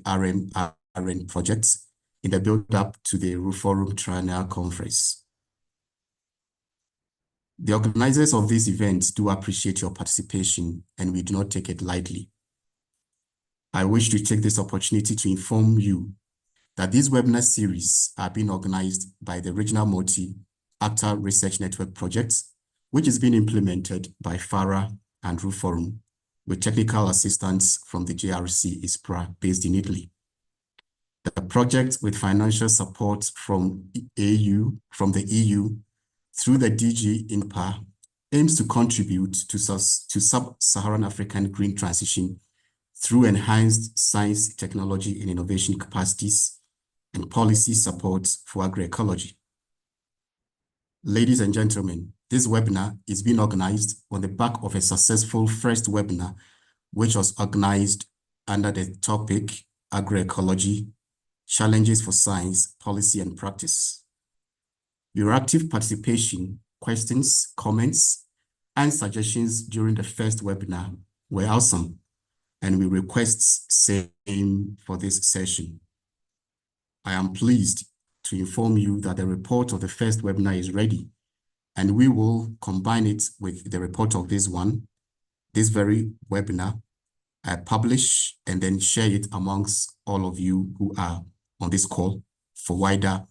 RMRN project in the build-up to the RUFORUM Triennial Conference. The organizers of this event do appreciate your participation, and we do not take it lightly. I wish to take this opportunity to inform you that these webinar series are being organized by the Regional Multi-Actor Research Network project, which is being implemented by FARA and RUFORUM, with technical assistance from the JRC ISPRA based in Italy. The project, with financial support from the EU through the DG INPA, aims to contribute to sub-Saharan African green transition through enhanced science, technology, and innovation capacities and policy support for agroecology. Ladies and gentlemen, this webinar is being organized on the back of a successful first webinar, which was organized under the topic Agroecology, Challenges for Science, Policy and Practice. Your active participation, questions, comments, and suggestions during the first webinar were awesome, and we request same for this session. I am pleased to inform you that the report of the first webinar is ready, and we will combine it with the report of this very webinar, publish and then share it amongst all of you who are on this call for wider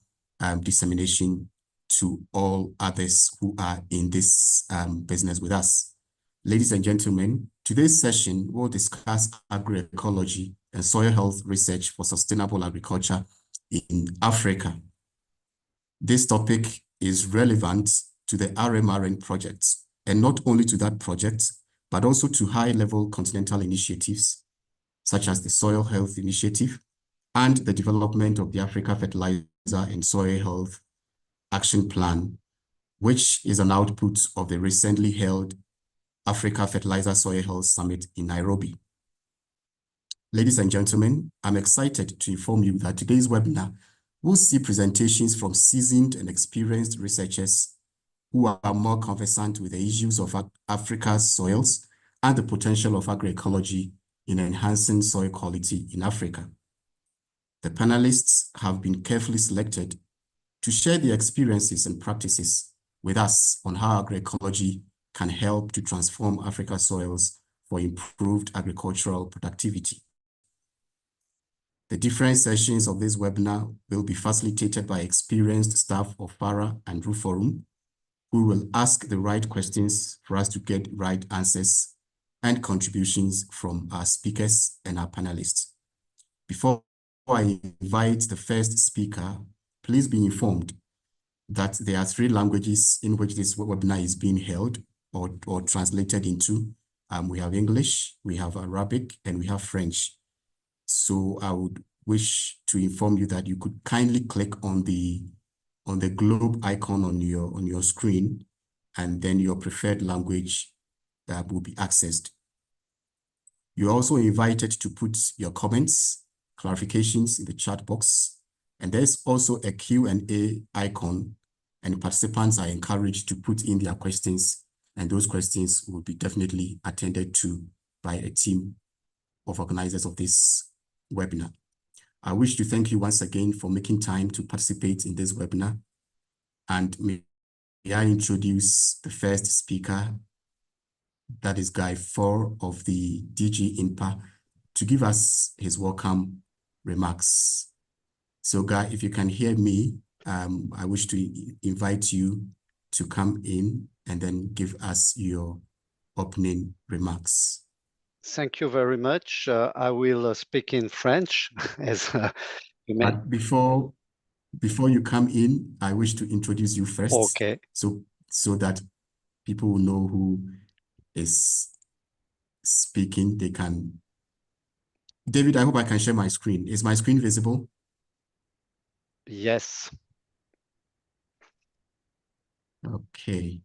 dissemination to all others who are in this business with us. Ladies and gentlemen, today's session will discuss agroecology and soil health research for sustainable agriculture in Africa. This topic is relevant to the RMRN project, and not only to that project, but also to high-level continental initiatives, such as the Soil Health Initiative and the development of the Africa Fertilizer and Soil Health Action Plan, which is an output of the recently held Africa Fertilizer Soil Health Summit in Nairobi. Ladies and gentlemen, I'm excited to inform you that today's webinar will see presentations from seasoned and experienced researchers who are more conversant with the issues of Africa's soils and the potential of agroecology in enhancing soil quality in Africa. The panelists have been carefully selected to share their experiences and practices with us on how agroecology can help to transform Africa's soils for improved agricultural productivity. The different sessions of this webinar will be facilitated by experienced staff of FARA and RUFORUM, who will ask the right questions for us to get right answers and contributions from our speakers and our panelists. Before I invite the first speaker, please be informed that there are 3 languages in which this webinar is being held or translated into. We have English, we have Arabic, and we have French. So I would wish to inform you that you could kindly click on the globe icon on your screen, and then your preferred language will be accessed. You're also invited to put your comments, clarifications in the chat box, and there's also a Q&A icon, and participants are encouraged to put in their questions, and those questions will be definitely attended to by a team of organizers of this webinar. I wish to thank you once again for making time to participate in this webinar, and may I introduce the first speaker, that is Guy Ford of the DG INPA, to give us his welcome remarks. So Guy, if you can hear me, I wish to invite you to come in and then give us your opening remarks. Thank you very much. I will speak in French, as you may. But before you come in, I wish to introduce you first. Okay. So that people will know who is speaking. They can. David, I hope I can share my screen. Is my screen visible? Yes. Okay.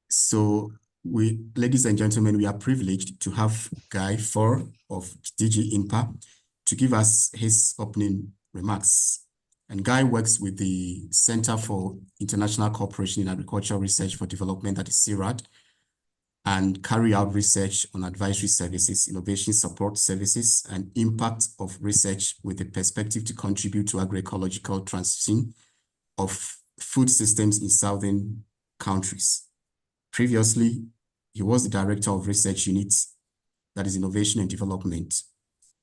So ladies and gentlemen, we are privileged to have Guy Ford of DG INPA to give us his opening remarks. And Guy works with the Center for International Cooperation in Agricultural Research for Development, that is CIRAD. and carry out research on advisory services, innovation support services, and impact of research with a perspective to contribute to agroecological transition of food systems in southern countries. Previously, he was the director of research unit, that is innovation and development.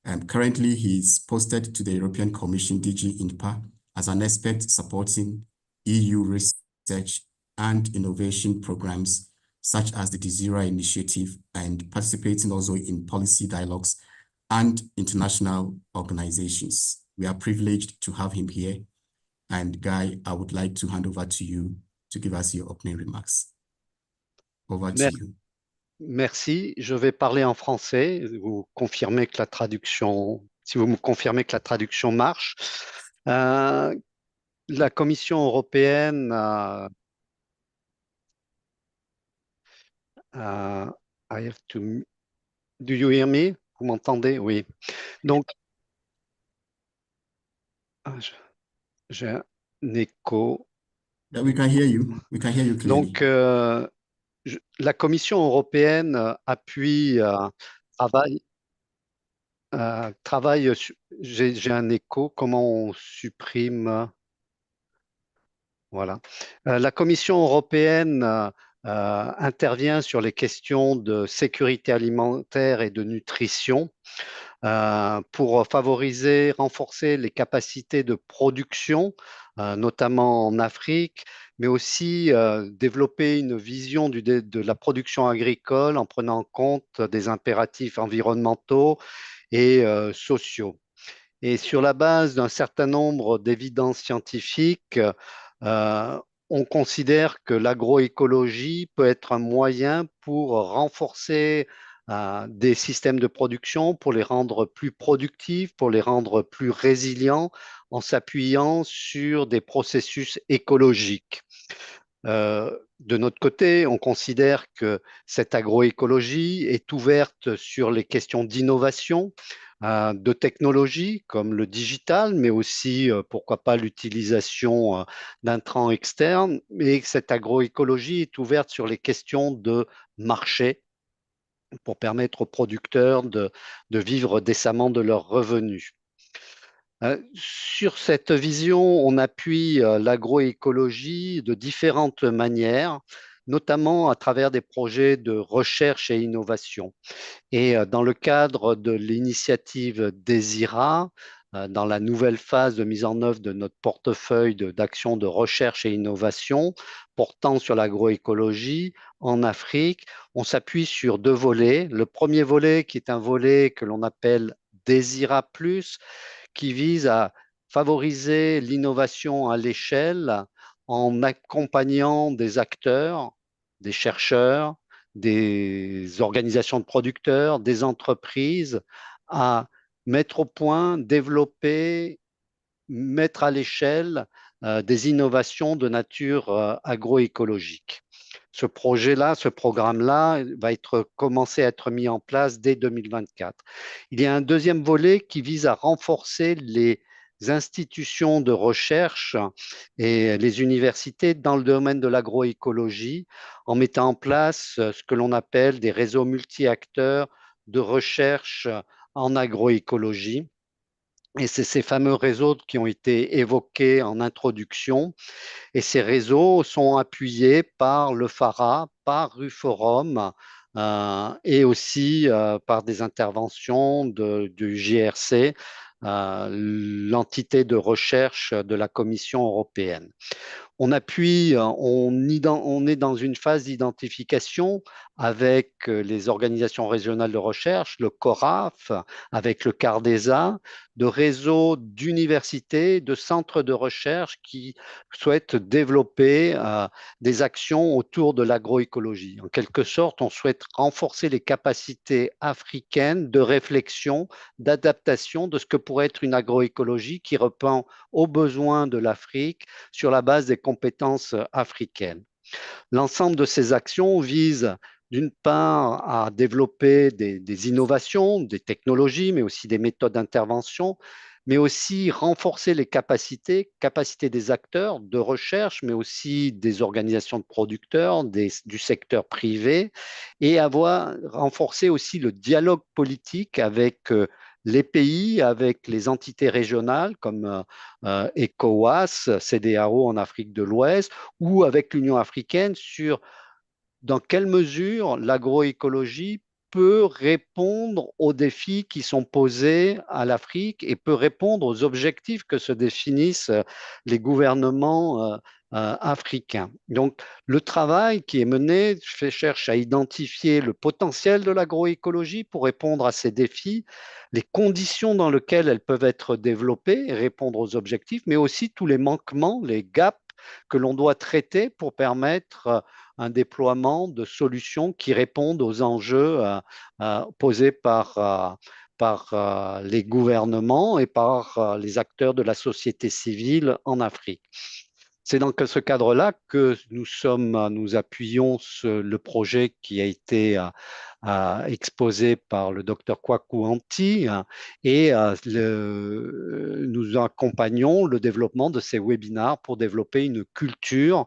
And currently, he is posted to the European Commission DG INPA as an expert supporting EU research and innovation programs such as the Desira initiative, and participating also in policy dialogues and international organizations. We are privileged to have him here. And Guy, I would like to hand over to you to give us your opening remarks. Over to you. Merci. Je vais parler en français. Vous confirmez que la traduction, si vous me confirmez que la traduction marche. La Commission européenne I have to. Do you hear me? Vous m'entendez? Oui. Donc, j'ai un écho. Yeah, we can hear you. We can hear you clearly. Donc, la Commission européenne appuie, travaille, j'ai un écho. Comment on supprime? Voilà. La Commission européenne intervient sur les questions de sécurité alimentaire et de nutrition pour favoriser, renforcer les capacités de production, notamment en Afrique, mais aussi développer une vision de la production agricole en prenant en compte des impératifs environnementaux et sociaux. Et sur la base d'un certain nombre d'évidences scientifiques, euh, on considère que l'agroécologie peut être un moyen pour renforcer des systèmes de production, pour les rendre plus productifs, pour les rendre plus résilients, en s'appuyant sur des processus écologiques. De notre côté, on considère que cette agroécologie est ouverte sur les questions d'innovation, de technologie comme le digital, mais aussi, pourquoi pas, l'utilisation d'intrants externes. Et cette agroécologie est ouverte sur les questions de marché pour permettre aux producteurs de vivre décemment de leurs revenus. Sur cette vision, on appuie l'agroécologie de différentes manières, notamment à travers des projets de recherche et innovation. Et dans le cadre de l'initiative Desira, dans la nouvelle phase de mise en œuvre de notre portefeuille d'actions de recherche et innovation portant sur l'agroécologie en Afrique, on s'appuie sur deux volets. Le premier volet, qui est un volet que l'on appelle Desira Plus, qui vise à favoriser l'innovation à l'échelle en accompagnant des acteurs, des chercheurs, des organisations de producteurs, des entreprises à mettre au point, développer, mettre à l'échelle des innovations de nature agroécologique. Ce projet-là, ce programme-là va commencer à être mis en place dès 2024. Il y a un deuxième volet qui vise à renforcer les institutions de recherche et les universités dans le domaine de l'agroécologie en mettant en place ce que l'on appelle des réseaux multi-acteurs de recherche en agroécologie. Et c'est ces fameux réseaux qui ont été évoqués en introduction. Et ces réseaux sont appuyés par le FARA, par Ruforum et aussi par des interventions du GRC, l'entité de recherche de la Commission européenne. On appuie, on est dans une phase d'identification avec les organisations régionales de recherche, le CORAF, avec le CARDESA, de réseaux d'universités, de centres de recherche qui souhaitent développer des actions autour de l'agroécologie. En quelque sorte, on souhaite renforcer les capacités africaines de réflexion, d'adaptation de ce que pourrait être une agroécologie qui répond aux besoins de l'Afrique sur la base des compétences africaines. L'ensemble de ces actions vise d'une part, à développer des innovations, des technologies, mais aussi des méthodes d'intervention, mais aussi renforcer les capacités des acteurs de recherche, mais aussi des organisations de producteurs, du secteur privé, et avoir renforcé aussi le dialogue politique avec les pays, avec les entités régionales comme ECOWAS, CEDEAO en Afrique de l'Ouest, ou avec l'Union africaine sur dans quelle mesure l'agroécologie peut répondre aux défis qui sont posés à l'Afrique et peut répondre aux objectifs que se définissent les gouvernements africains. Donc, le travail qui est mené cherche à identifier le potentiel de l'agroécologie pour répondre à ces défis, les conditions dans lesquelles elles peuvent être développées et répondre aux objectifs, mais aussi tous les manquements, les gaps que l'on doit traiter pour permettre un déploiement de solutions qui répondent aux enjeux posés par les gouvernements et par les acteurs de la société civile en Afrique. C'est dans ce cadre-là que nous appuyons le projet qui a été exposé par le docteur Kwaku Anti et nous accompagnons le développement de ces webinars pour développer une culture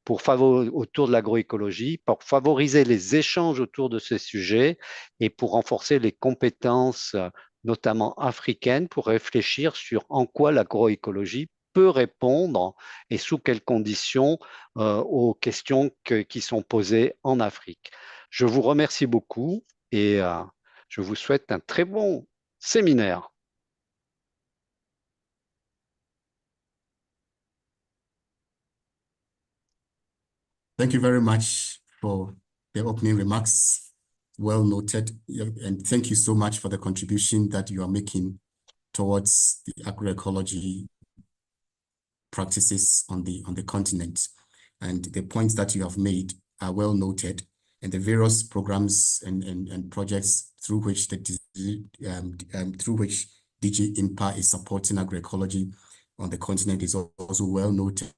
autour de l'agroécologie, pour favoriser les échanges autour de ces sujets et pour renforcer les compétences, notamment africaines, pour réfléchir sur en quoi l'agroécologie peut répondre et sous quelles conditions aux questions qui sont posées en Afrique. Je vous remercie beaucoup et je vous souhaite un très bon séminaire. Thank you very much for the opening remarks. Well noted. And thank you so much for the contribution that you are making towards the agroecology practices on the continent. And the points that you have made are well noted, and the various programs and projects through which DG INPA is supporting agroecology on the continent is also well noted.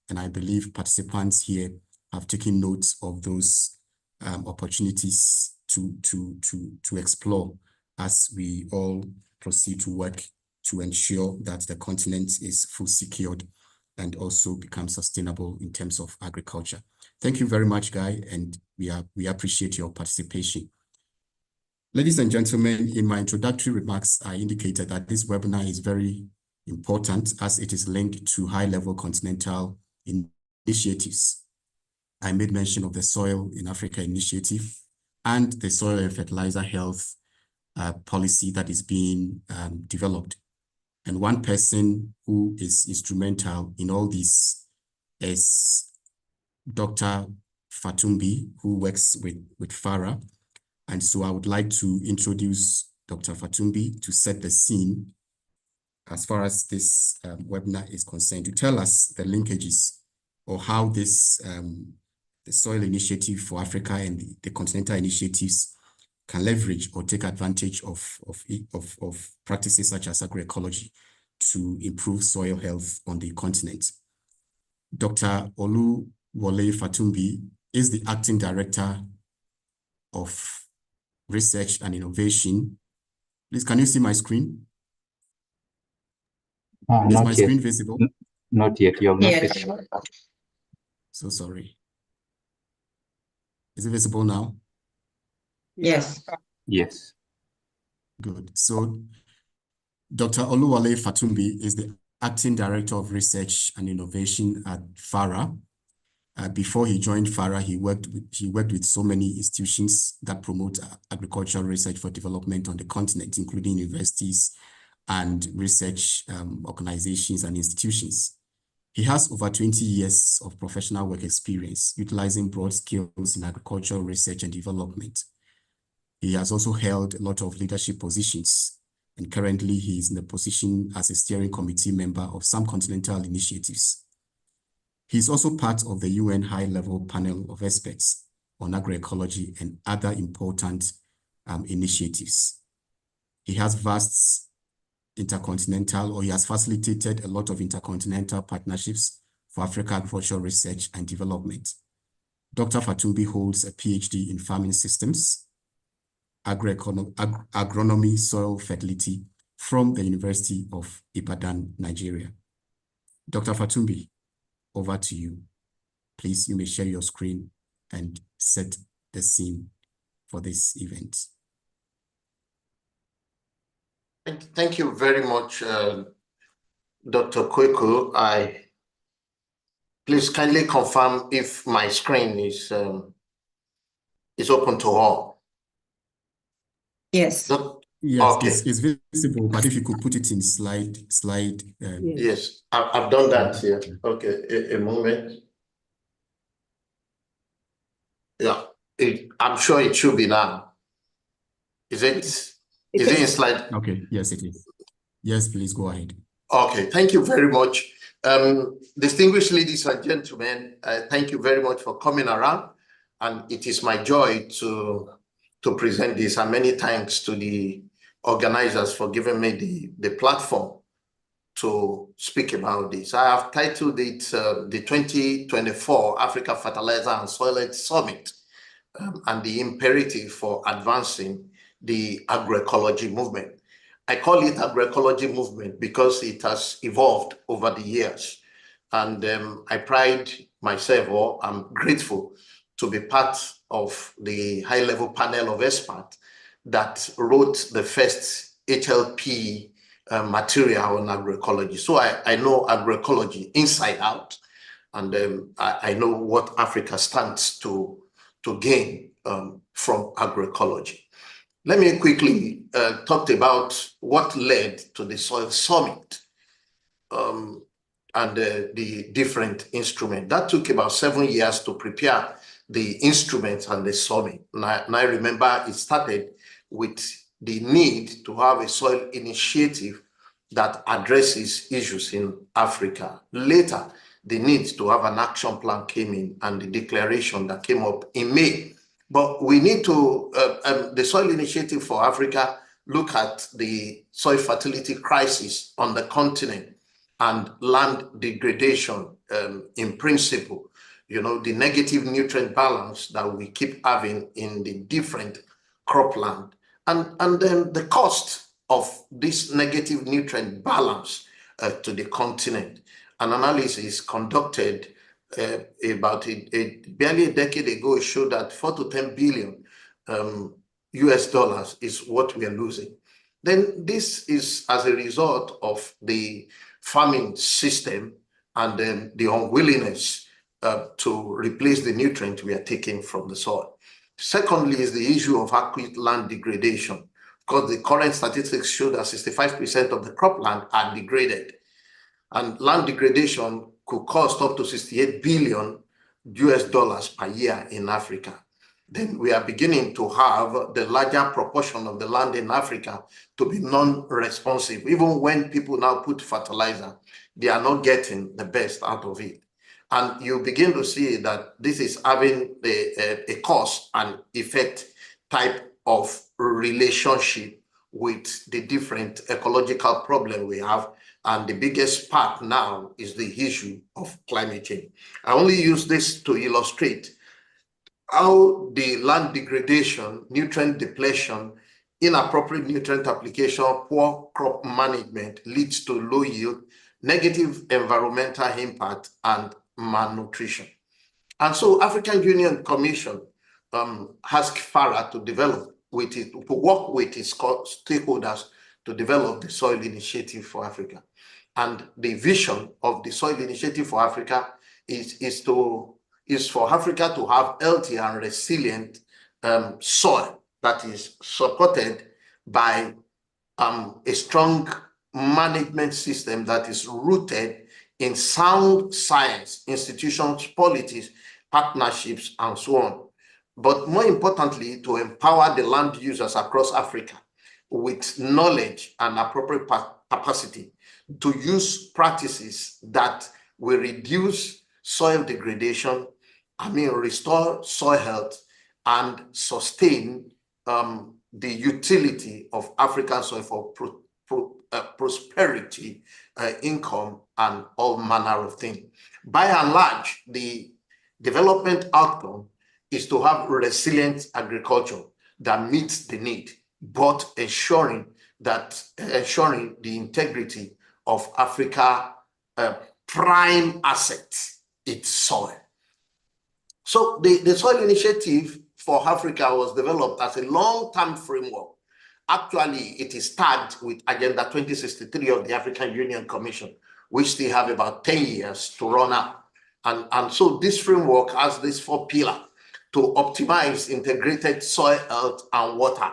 And I believe participants here have taken notes of those opportunities to explore as we all proceed to work to ensure that the continent is food secured and also become sustainable in terms of agriculture. Thank you very much, Guy, and we appreciate your participation. Ladies and gentlemen, in my introductory remarks, I indicated that this webinar is very important as it is linked to high-level continental initiatives. I made mention of the Soil in Africa initiative and the soil and fertilizer health policy that is being developed. And one person who is instrumental in all this is Dr. Fatumbi, who works with FARA. And so I would like to introduce Dr. Fatumbi to set the scene as far as this webinar is concerned, to tell us the linkages or how this the Soil Initiative for Africa and the continental initiatives can leverage or take advantage of practices such as agroecology to improve soil health on the continent. Dr. Oluwole Fatumbi is the Acting Director of Research and Innovation. Please, can you see my screen? Is my screen visible? Not yet. You have not yet. So sorry. Is it visible now? Yes. Yes. Good. So Dr. Oluwole Fatumbi is the Acting Director of Research and Innovation at FARA. Before he joined FARA, he worked with so many institutions that promote agricultural research for development on the continent, including universities and research organizations and institutions. He has over 20 years of professional work experience, utilizing broad skills in agricultural research and development. He has also held a lot of leadership positions, and currently he is in a position as a steering committee member of some continental initiatives. He is also part of the UN high-level panel of experts on agroecology and other important initiatives. He has vast intercontinental, or he has facilitated a lot of intercontinental partnerships for Africa agricultural research and development. Dr. Fatumbi holds a PhD in farming systems, agronomy, soil fertility from the University of Ibadan, Nigeria. Dr. Fatumbi, over to you. Please, you may share your screen and set the scene for this event. Thank you very much, Dr. Kweku. Please kindly confirm if my screen is open to all. Yes. Yes, okay. it's visible, but if you could put it in slide. Yes, I've done that here. Okay, a moment. Yeah, I'm sure it should be now. Is it in slide? Okay, yes, it is. Yes, please go ahead. Okay, thank you very much. Distinguished ladies and gentlemen, thank you very much for coming around. And it is my joy to present this, and many thanks to the organizers for giving me the platform to speak about this. I have titled it the 2024 Africa Fertilizer and Soil Summit, and the imperative for advancing the agroecology movement. I call it agroecology movement because it has evolved over the years. And I pride myself, or I'm grateful to be part of the high-level panel of experts that wrote the first HLP material on agroecology. So I know agroecology inside out, and I know what Africa stands to gain from agroecology. Let me quickly talk about what led to the Soil Summit and the different instruments. That took about 7 years to prepare the instruments and the summit. And I remember it started with the need to have a soil initiative that addresses issues in Africa. Later, the need to have an action plan came in, and the declaration that came up in May. But we need to, the Soil Initiative for Africa, look at the soil fertility crisis on the continent and land degradation in principle. You know, the negative nutrient balance that we keep having in the different cropland, and then the cost of this negative nutrient balance to the continent. An analysis conducted about barely a decade ago showed that 4 to 10 billion US dollars is what we are losing. Then this is as a result of the farming system and then the unwillingness to replace the nutrient we are taking from the soil. Secondly is the issue of acute land degradation, because the current statistics show that 65% of the cropland are degraded. And land degradation could cost up to 68 billion US dollars per year in Africa. Then we are beginning to have the larger proportion of the land in Africa to be non-responsive. Even when people now put fertilizer, they are not getting the best out of it. And you begin to see that this is having a cause and effect type of relationship with the different ecological problem we have. And the biggest part now is the issue of climate change. I only use this to illustrate how the land degradation, nutrient depletion, inappropriate nutrient application, poor crop management leads to low yield, negative environmental impact, and malnutrition. And so African Union Commission asked FARA to develop with it, to work with its stakeholders to develop the Soil Initiative for Africa. And the vision of the Soil Initiative for Africa is for Africa to have healthy and resilient soil that is supported by a strong management system that is rooted in sound science, institutions, policies, partnerships, and so on. But more importantly, to empower the land users across Africa with knowledge and appropriate capacity to use practices that will reduce soil degradation, restore soil health, and sustain the utility of African soil for prosperity, income, and all manner of things. By and large, the development outcome is to have resilient agriculture that meets the need, but ensuring the integrity of Africa prime asset, its soil. So the Soil Initiative for Africa was developed as a long-term framework. Actually, it is tagged with Agenda 2063 of the African Union Commission, which still have about 10 years to run out. And so this framework has these 4 pillars to optimize integrated soil health and water,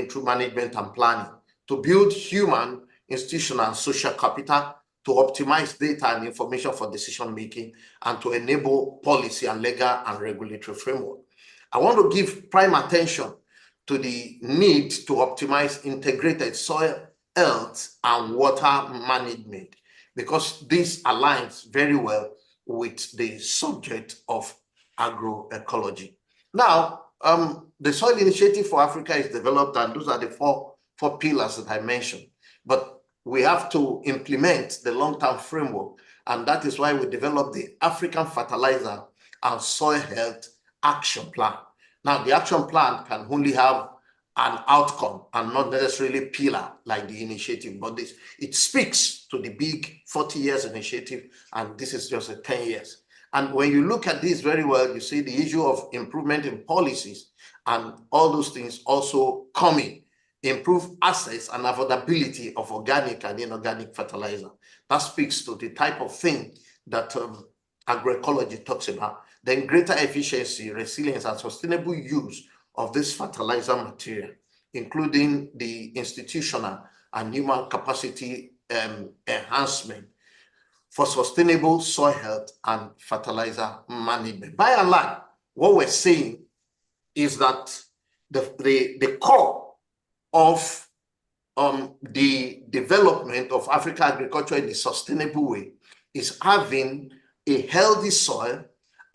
through management and planning, to build human, institutional, and social capital, to optimize data and information for decision-making, and to enable policy and legal and regulatory framework. I want to give prime attention to the need to optimize integrated soil health and water management, because this aligns very well with the subject of agroecology. Now, the Soil Initiative for Africa is developed, and those are the four pillars that I mentioned. But we have to implement the long-term framework, and that is why we developed the African Fertilizer and Soil Health Action Plan. Now, the action plan can only have an outcome and not necessarily pillar like the initiative, but it speaks to the big 40 years initiative, and this is just a 10 years. And when you look at this very well, you see the issue of improvement in policies and all those things also coming, improve access and affordability of organic and inorganic fertilizer. That speaks to the type of thing that agroecology talks about. Then greater efficiency, resilience, and sustainable use of this fertilizer material, including the institutional and human capacity enhancement for sustainable soil health and fertilizer management. By and large, what we're saying is that the core of the development of African agriculture in a sustainable way is having a healthy soil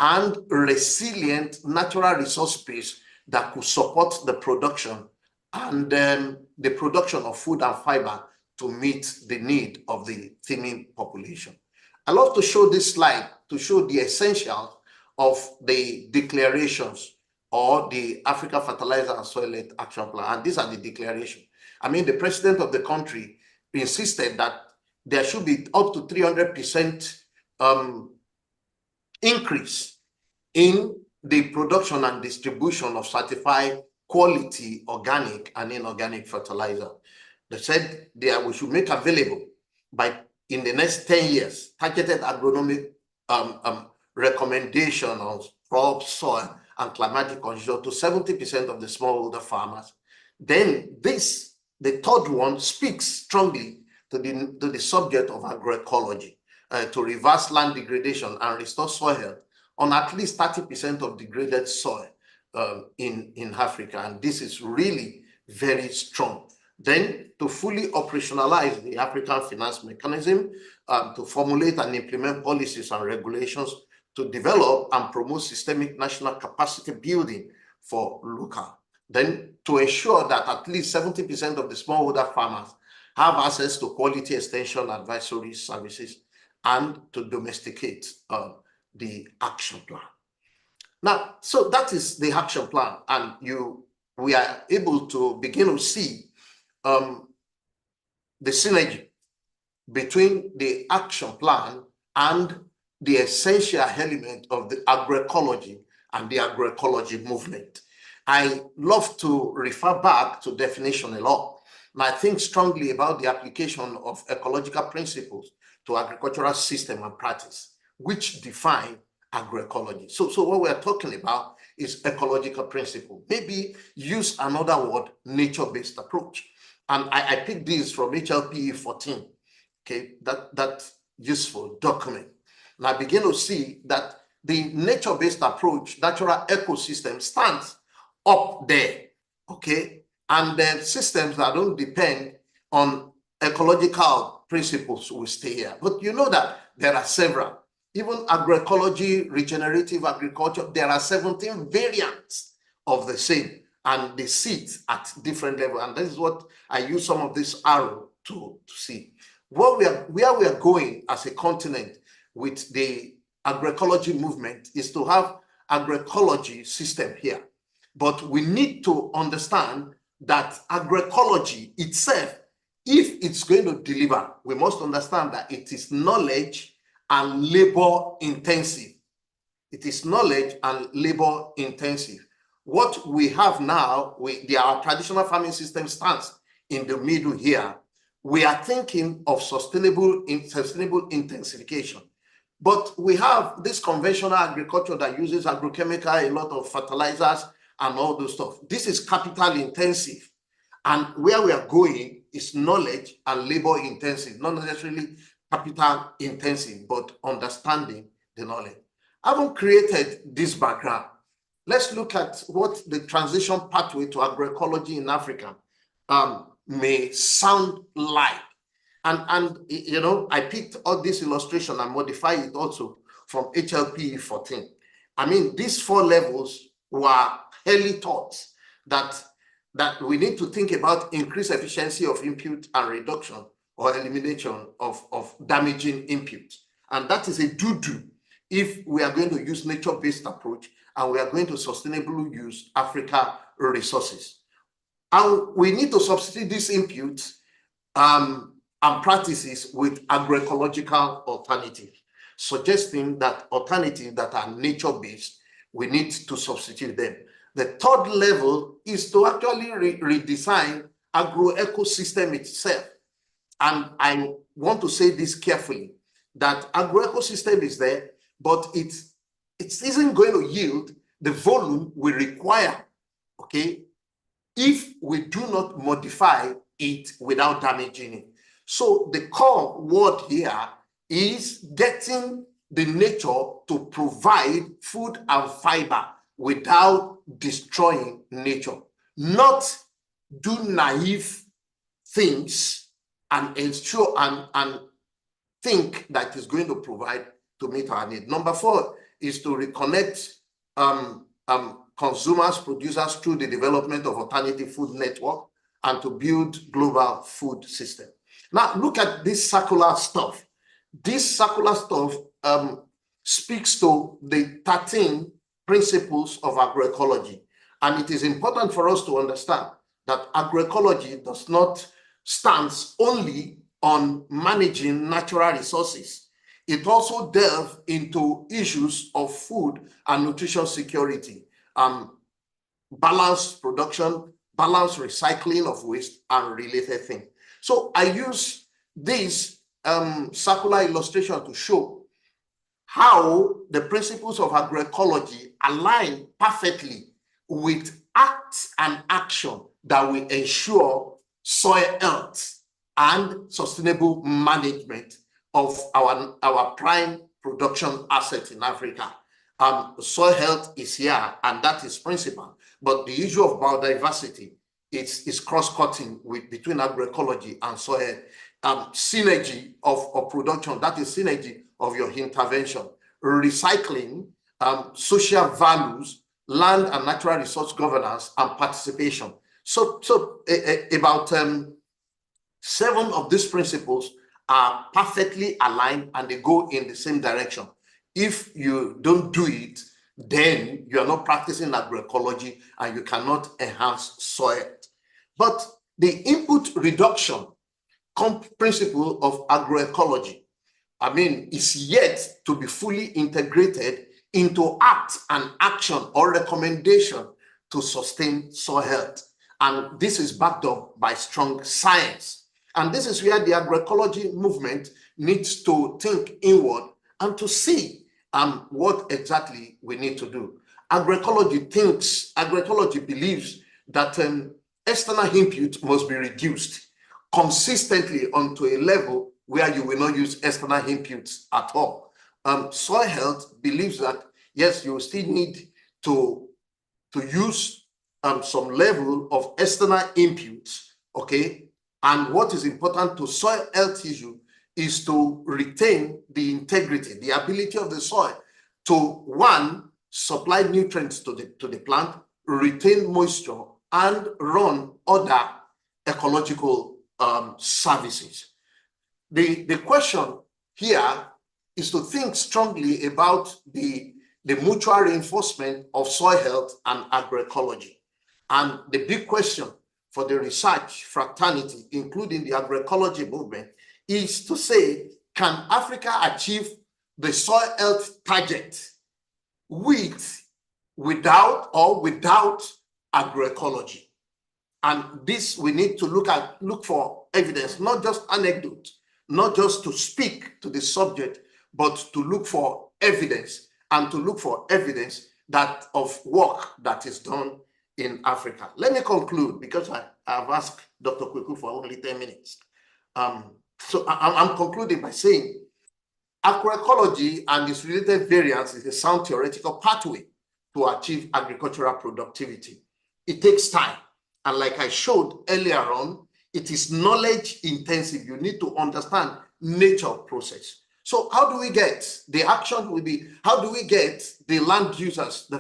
and resilient natural resource base that could support the production and the production of food and fiber to meet the need of the teeming population. I love to show this slide to show the essentials of the declarations or the Africa Fertilizer and Soil Health Action Plan. And these are the declarations. The president of the country insisted that there should be up to 300% increase in the production and distribution of certified quality organic and inorganic fertilizer. They said we should make available in the next 10 years targeted agronomic recommendation on crop, soil, and climatic conditions to 70% of the smallholder farmers. Then the third one, speaks strongly to the subject of agroecology, to reverse land degradation and restore soil health on at least 30% of degraded soil in Africa. And this is really very strong. Then to fully operationalize the African finance mechanism, to formulate and implement policies and regulations to develop and promote systemic national capacity building for local. Then to ensure that at least 70% of the smallholder farmers have access to quality extension advisory services, and to domesticate the action plan. Now, so that is the action plan, and we are able to begin to see the synergy between the action plan and the essential element of the agroecology and the agroecology movement. I love to refer back to definition a lot, and I think strongly about the application of ecological principles to agricultural system and practice, which define agroecology. So what we're talking about is ecological principle. Maybe use another word, nature-based approach. And I picked this from HLPE 14, okay, that useful document. And I begin to see that the nature-based approach, natural ecosystem, stands up there, okay? And then systems that don't depend on ecological principles will stay here. But you know that there are several. Even agroecology, regenerative agriculture, there are 17 variants of the same, and they sit at different levels. And this is what I use some of this arrow to see. Where we are going as a continent with the agroecology movement is to have agroecology system here. But we need to understand that agroecology itself, if it's going to deliver, we must understand that it is knowledge and labor intensive. It is knowledge and labor intensive. What we have now, our traditional farming system stands in the middle here. We are thinking of sustainable intensification. But we have this conventional agriculture that uses agrochemical, a lot of fertilizers and all those stuff. This is capital intensive. And where we are going is knowledge and labor intensive, not necessarily capital intensive, but understanding the knowledge. Having created this background, let's look at what the transition pathway to agroecology in Africa may sound like. And you know, I picked all this illustration and modified it also from HLPE 14. I mean, these 4 levels were early thoughts that we need to think about increased efficiency of input and reduction or elimination of damaging input. And that is a do-do if we are going to use nature-based approach and we are going to sustainably use Africa resources. And we need to substitute these inputs and practices with agroecological alternatives, suggesting that alternatives that are nature-based, we need to substitute them. The 3rd level is to actually redesign agroecosystem itself. And I want to say this carefully, that agroecosystem is there, but it isn't going to yield the volume we require, okay, if we do not modify it without damaging it. So the core word here is getting the nature to provide food and fiber without destroying nature, not do naive things and ensure and think that is going to provide to meet our need. Number 4 is to reconnect consumers, producers through the development of alternative food network and to build global food system. Now, look at this circular stuff. This circular stuff speaks to the 13 principles of agroecology. And it is important for us to understand that agroecology does not stand only on managing natural resources. It also delves into issues of food and nutrition security, balanced production, balanced recycling of waste, and related things. So I use this circular illustration to show how the principles of agroecology align perfectly with acts and action that will ensure soil health and sustainable management of our prime production asset in Africa. Soil health is here, and that is principal. But the issue of biodiversity is cross-cutting between agroecology and soil health. Synergy of production, that is synergy of your intervention. Recycling, social values, land and natural resource governance, and participation. So about 7 of these principles are perfectly aligned and they go in the same direction. If you don't do it, then you are not practicing agroecology and you cannot enhance soil. But the input reduction principle of agroecology, I mean, is yet to be fully integrated into act and action or recommendation to sustain soil health. And this is backed up by strong science. And this is where the agroecology movement needs to think inward and to see what exactly we need to do. Agroecology believes that external input must be reduced consistently onto a level where you will not use external inputs at all. Soil health believes that, yes, you still need to use some level of external inputs, okay? And what is important to soil health issue is to retain the integrity, the ability of the soil to, 1, supply nutrients to the plant, retain moisture, and run other ecological services. The question here is to think strongly about the mutual reinforcement of soil health and agroecology. And the big question for the research fraternity, including the agroecology movement, is to say, can Africa achieve the soil health target without agroecology? And this we need to look for evidence, not just anecdote, not just to speak to the subject, but to look for evidence, and to look for evidence that of work that is done in Africa. Let me conclude, because I have asked Dr. Kweku for only 10 minutes. So I'm concluding by saying agroecology and its related variants is a sound theoretical pathway to achieve agricultural productivity. It takes time. And like I showed earlier on, it is knowledge intensive. You need to understand nature of process. So how do we get the action will be, how do we get the land users, the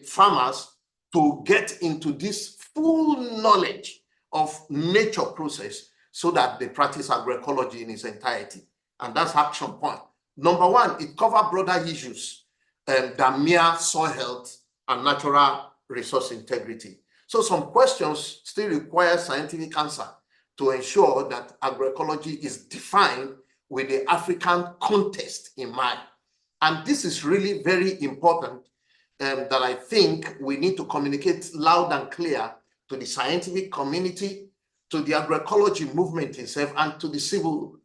farmers to get into this full knowledge of nature process so that they practice agroecology in its entirety? And that's action point. Number one, it covers broader issues than mere soil health and natural resource integrity. So some questions still require scientific answer to ensure that agroecology is defined with the African context in mind. And this is really very important, that I think we need to communicate loud and clear to the scientific community, to the agroecology movement itself, and to the civil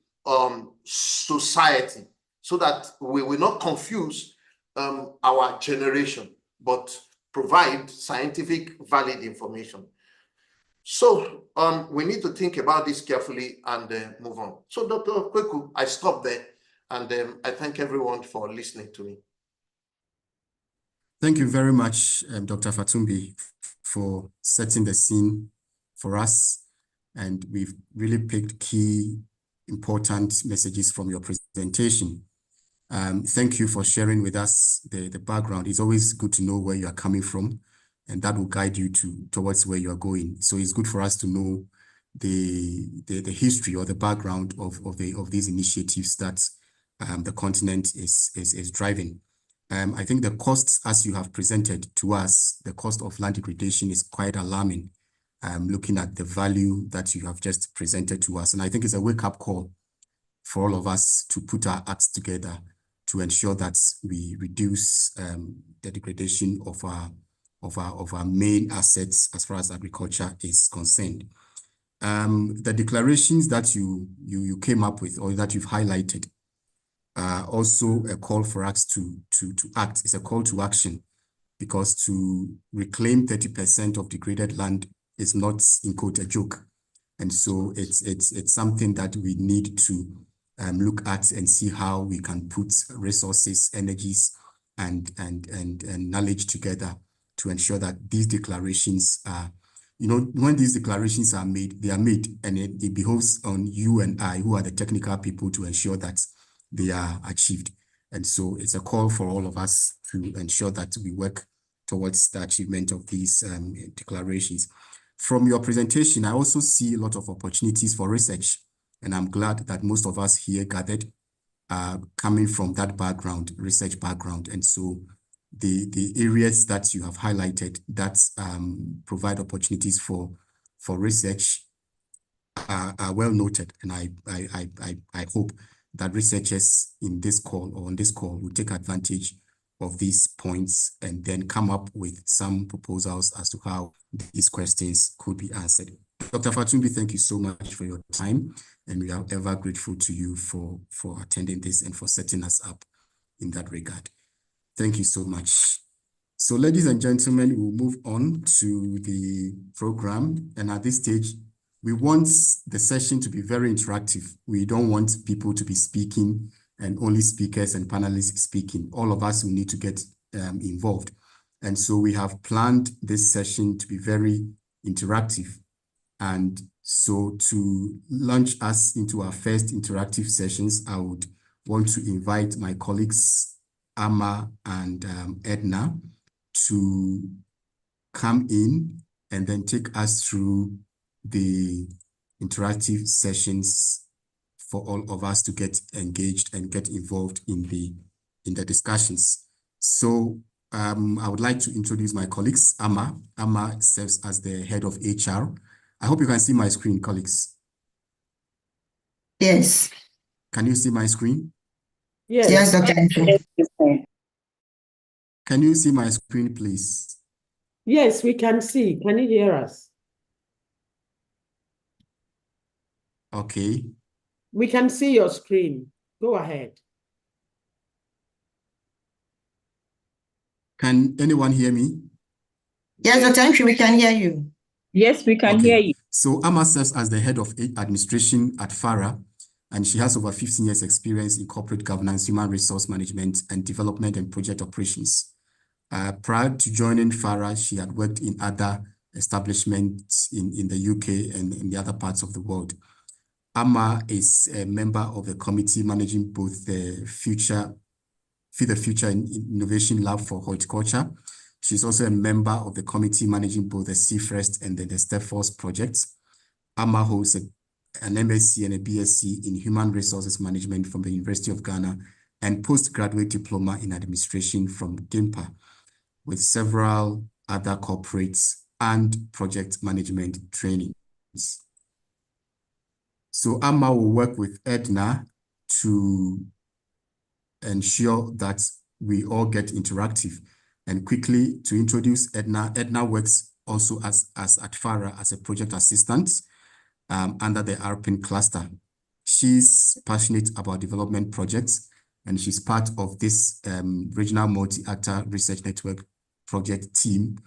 society, so that we will not confuse our generation, but provide scientific valid information. So we need to think about this carefully and move on. So Dr. Kweku, I stop there, and I thank everyone for listening to me. Thank you very much, Dr. Fatumbi, for setting the scene for us. And we've really picked key important messages from your presentation. Thank you for sharing with us the background. It's always good to know where you are coming from, and that will guide you towards where you are going. So it's good for us to know the history or the background of these initiatives that the continent is driving. I think the costs, as you have presented to us, the cost of land degradation is quite alarming, looking at the value that you have just presented to us. And I think it's a wake-up call for all of us to put our acts together to ensure that we reduce the degradation of our main assets as far as agriculture is concerned. The declarations that you came up with, or that you've highlighted, also a call for us to act. It's a call to action, because to reclaim 30% of degraded land is not, in quote, a joke. And so it's something that we need to look at and see how we can put resources, energies, and knowledge together to ensure that these declarations are, when these declarations are made, they are made, and it behoves on you and I, who are the technical people, to ensure that they are achieved. And so it's a call for all of us to ensure that we work towards the achievement of these declarations. From your presentation, I also see a lot of opportunities for research, and I'm glad that most of us here gathered coming from that background, research background. And so the areas that you have highlighted that provide opportunities for research are well noted, and I hope that researchers in this call or on this call will take advantage of these points and then come up with some proposals as to how these questions could be answered. Dr. Fatumbi, thank you so much for your time, and we are ever grateful to you for attending this and for setting us up in that regard. Thank you so much. So, ladies and gentlemen, we'll move on to the program, and at this stage, we want the session to be very interactive. We don't want people to be speaking and only speakers and panelists speaking. All of us will need to get involved. And so we have planned this session to be very interactive. And so to launch us into our first interactive sessions, I would want to invite my colleagues, Amma and Edna, to come in and then take us through the interactive sessions for all of us to get engaged and get involved in the discussions. So I would like to introduce my colleagues. Amma serves as the head of HR. I hope you can see my screen, colleagues. Yes. Can you see my screen? Yes, yes, Dr. Entry. Can you see my screen, please? Yes, we can see. Can you hear us? Okay. We can see your screen. Go ahead. Can anyone hear me? Yes, Dr. Entry, we can hear you. Yes, we can hear you. So Amma serves as the head of administration at FARA, and she has over 15 years experience in corporate governance, human resource management, and development and project operations. Prior to joining FARA, she had worked in other establishments in the UK and in the other parts of the world. Amma is a member of the committee managing both the Future Innovation Lab for Horticulture. She's also a member of the committee managing both the Seafirst and the Steadfast projects. Amma holds an MSc and a BSc in Human Resources Management from the University of Ghana and postgraduate diploma in administration from GIMPA, with several other corporates and project management trainings. So Amma will work with Edna to ensure that we all get interactive. And quickly to introduce Edna, Edna works also as at FARA as a project assistant under the RPN cluster. She's passionate about development projects, and she's part of this regional multi-actor research network project team,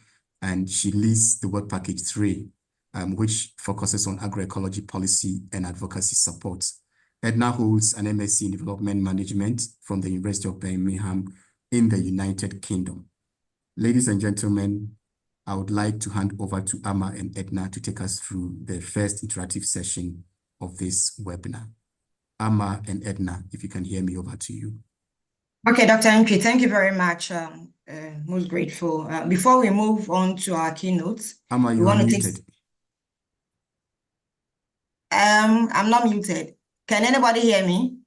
and she leads the work package 3, which focuses on agroecology policy and advocacy support. Edna holds an MSc in development management from the University of Birmingham in the United Kingdom. Ladies and gentlemen, I would like to hand over to Amma and Edna to take us through the first interactive session of this webinar. Amma and Edna, if you can hear me, over to you. Okay, Dr. Entry, thank you very much. Most grateful. Before we move on to our keynotes, Amma, you are muted. I'm not muted. Can anybody hear me?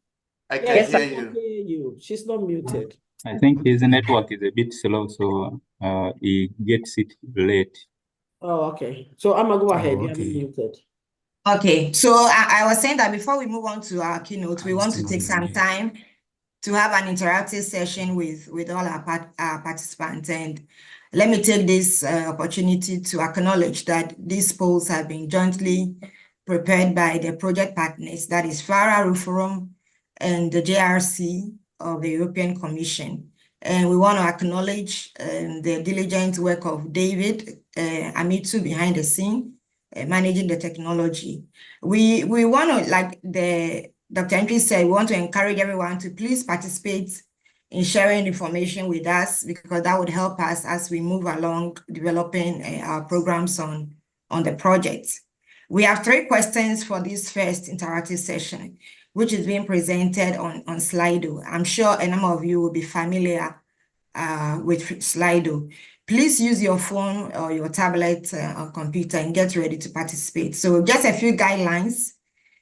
I can Yes, hear I can hear you. She's not muted. I think his network is a bit slow, so he gets it late. Oh, okay. So Amma, go ahead. Oh, You are okay. muted. Okay, so I was saying that before we move on to our keynote, we want to take some time to have an interactive session with all our participants. And let me take this opportunity to acknowledge that these polls have been jointly prepared by the project partners, that is FARA, RUFORUM, and the JRC of the European Commission. And we want to acknowledge the diligent work of David Amitu behind the scene, managing the technology. We want to, like Dr. Entry said, we want to encourage everyone to please participate in sharing information with us, because that would help us as we move along developing our programs on the project. We have 3 questions for this first interactive session, which is being presented on Slido. I'm sure a number of you will be familiar with Slido. Please use your phone or your tablet or computer and get ready to participate. So just a few guidelines.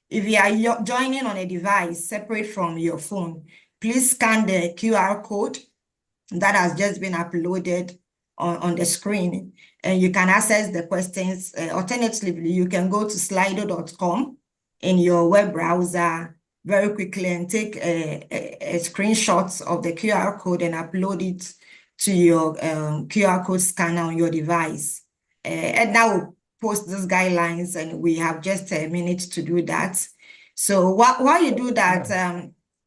If you are joining on a device separate from your phone, please scan the QR code that has just been uploaded on the screen, and you can access the questions. Alternatively, you can go to slido.com in your web browser very quickly and take a screenshot of the QR code and upload it to your QR code scanner on your device. And that will post these guidelines, and we have just a minute to do that. So while you do that,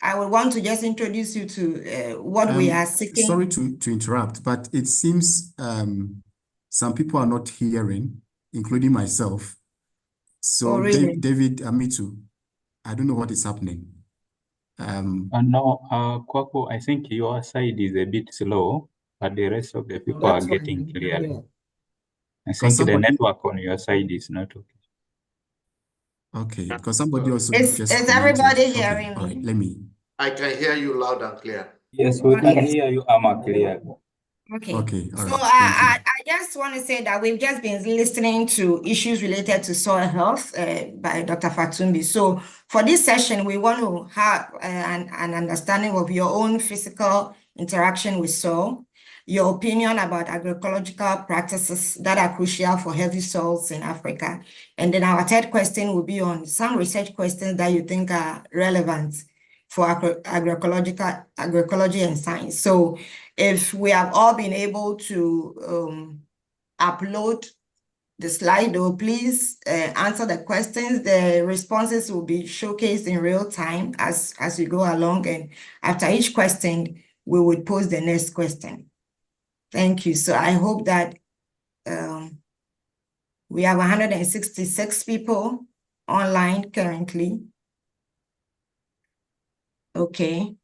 I would want to just introduce you to what we are seeking. Sorry to interrupt, but it seems some people are not hearing, including myself. So really? David Amitu, I don't know what is happening. No, Kwako, I think your side is a bit slow, but the rest of the people are getting clearly. Yeah. I think the network on your side is not okay. Okay, because somebody also Is everybody hearing me? All right, let me. I can hear you loud and clear. Yes, we can hear you, Amma, clearly. Okay. Okay, all So right. I just want to say that we've just been listening to issues related to soil health by Dr. Fatumbi. So for this session, we want to have an understanding of your own physical interaction with soil, your opinion about agroecological practices that are crucial for healthy soils in Africa. And then our third question will be on some research questions that you think are relevant for agroecology and science. So if we have all been able to upload the Slido, please answer the questions. The responses will be showcased in real time as we go along. And after each question, we would pose the next question. Thank you. So I hope that we have 166 people online currently. Okay.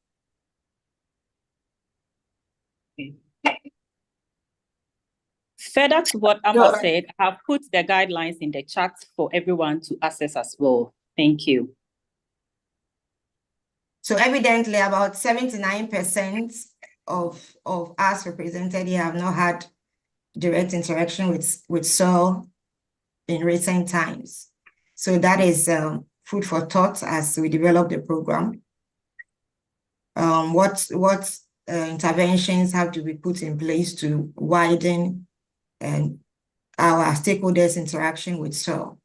Further to what Amma said, I have put the guidelines in the chat for everyone to access as well. Thank you. So evidently about 79% of us represented here have not had direct interaction with soil in recent times. So that is food for thought as we develop the program. What interventions have to be put in place to widen our stakeholders' interaction with soil?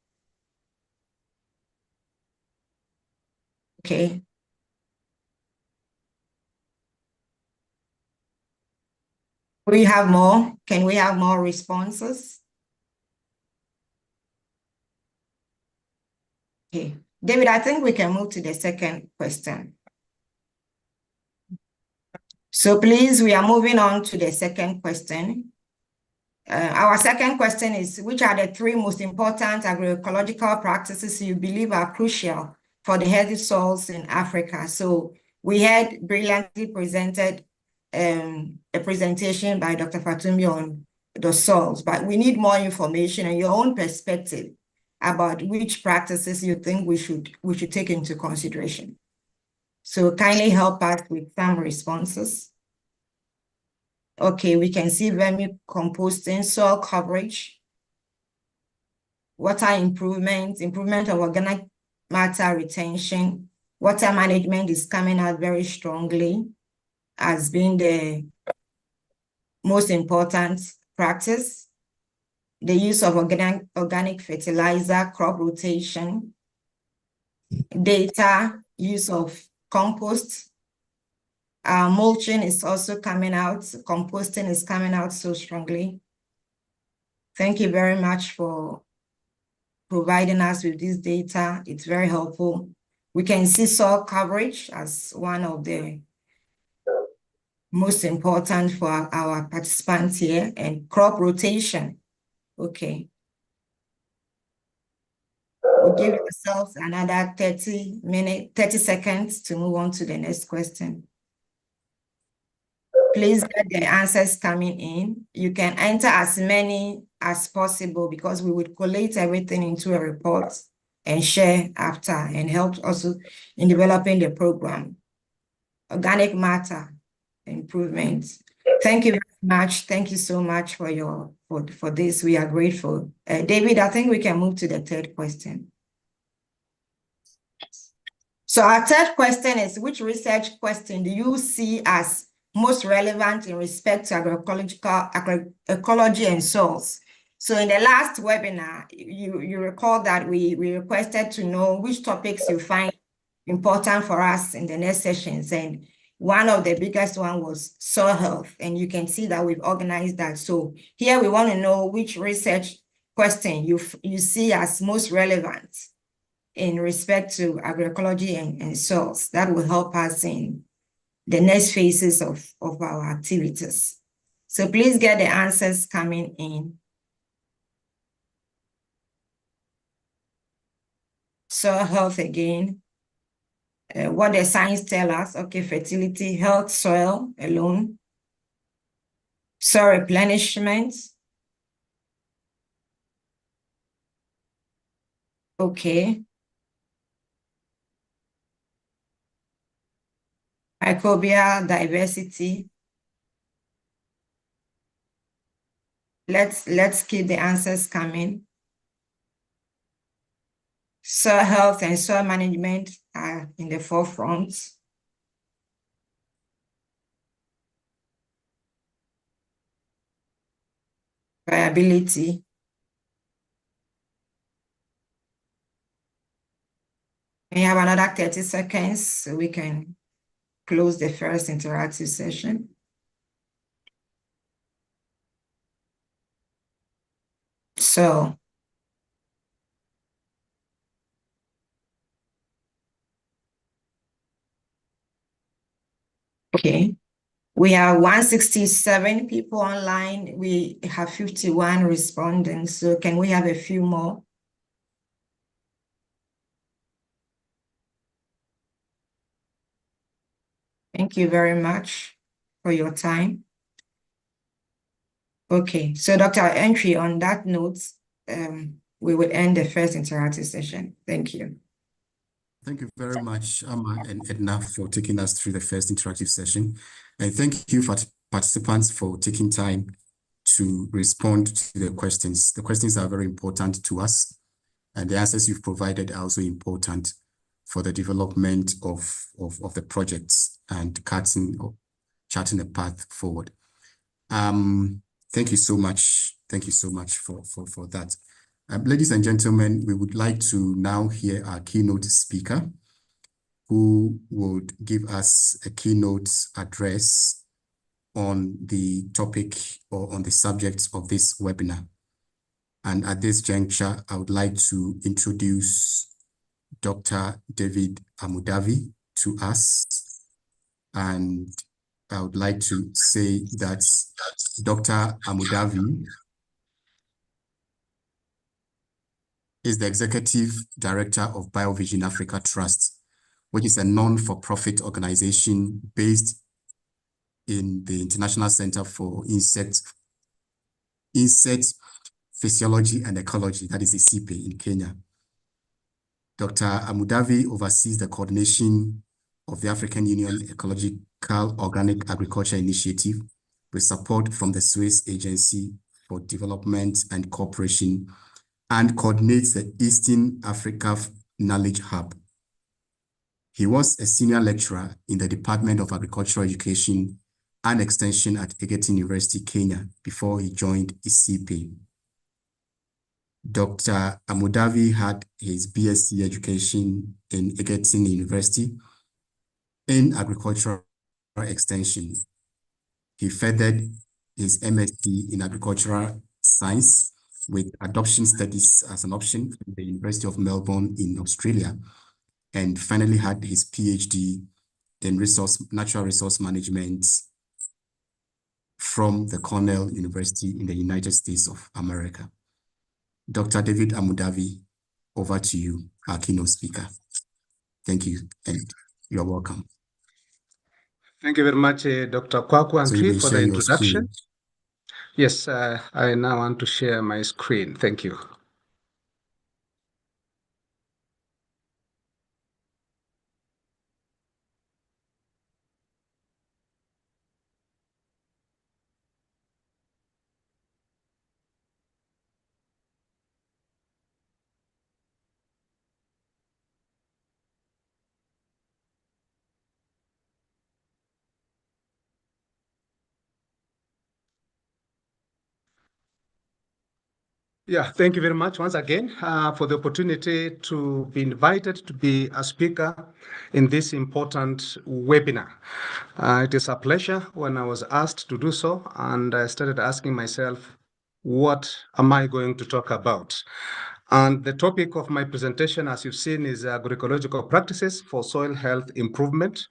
Okay. We have more. Can we have more responses? Okay. David, I think we can move to the second question. So please, we are moving on to the second question. Our second question is, which are the three most important agroecological practices you believe are crucial for the healthy soils in Africa? So we had brilliantly presented a presentation by Dr. Fatumbi on the soils, but we need more information and your own perspective about which practices you think we should take into consideration. So kindly help us with some responses. Okay, we can see vermicomposting, soil coverage, water improvement of organic matter retention. Water management is coming out very strongly as being the most important practice. The use of organic fertilizer, crop rotation, data, use of compost. Mulching is also coming out. Composting is coming out so strongly. Thank you very much for providing us with this data. It's very helpful. We can see soil coverage as one of the most important for our participants here, and crop rotation. Okay. We'll give ourselves another 30 seconds to move on to the next question. Please get the answers coming in. You can enter as many as possible because we would collate everything into a report and share after and help also in developing the program. Organic matter improvement. Thank you very much. Thank you so much for this. We are grateful. David, I think we can move to the third question. So our third question is, which research question do you see as most relevant in respect to agroecology and soils? So in the last webinar, you recall that we requested to know which topics you find important for us in the next sessions. And one of the biggest one was soil health. And you can see that we've organized that. So here we want to know which research question you see as most relevant in respect to agroecology and soils. That will help us in the next phases of our activities. So please get the answers coming in. Soil health again. What the science tell us, okay, fertility, health, soil alone. Soil replenishment. Okay. Microbial diversity. Let's keep the answers coming. Soil health and soil management are in the forefront. Viability. We have another 30 seconds so we can close the first interactive session. So, okay. We have 167 people online. We have 51 respondents. So can we have a few more? Thank you very much for your time. Okay, so Dr. Entry, on that note, we will end the first interactive session. Thank you. Thank you very much, Amma and Edna, for taking us through the first interactive session. And thank you for participants for taking time to respond to the questions. The questions are very important to us, and the answers you've provided are also important for the development of the projects and charting a path forward. Thank you so much. Thank you so much for that. Ladies and gentlemen, we would like to now hear our keynote speaker, who would give us a keynote address on the topic or on the subject of this webinar. And at this juncture, I would like to introduce Dr. David Amudavi to us. And I would like to say that Dr. Amudavi is the Executive Director of BioVision Africa Trust, which is a non-for-profit organization based in the International Center for Insect Physiology and Ecology, that is ICIPE, in Kenya. Dr. Amudavi oversees the coordination of the African Union Ecological Organic Agriculture Initiative with support from the Swiss Agency for Development and Cooperation, and coordinates the Eastern Africa Knowledge Hub. He was a senior lecturer in the Department of Agricultural Education and Extension at Egerton University, Kenya, before he joined ICIPE. Dr. Amudavi had his BSc education in Egerton University in Agricultural Extension. He furthered his MSc in Agricultural Science with Adoption Studies as an option from the University of Melbourne in Australia, and finally had his PhD in Natural Resource Management from the Cornell University in the United States of America. Dr. David Amudavi, over to you, our keynote speaker. Thank you, and you're welcome. Thank you very much, Dr. Kwaku Antwi, for the introduction. Yes, I now want to share my screen. Thank you. Yeah, thank you very much once again for the opportunity to be invited to be a speaker in this important webinar. It is a pleasure when I was asked to do so, and I started asking myself, what am I going to talk about? And the topic of my presentation, as you've seen, is agroecological practices for soil health improvement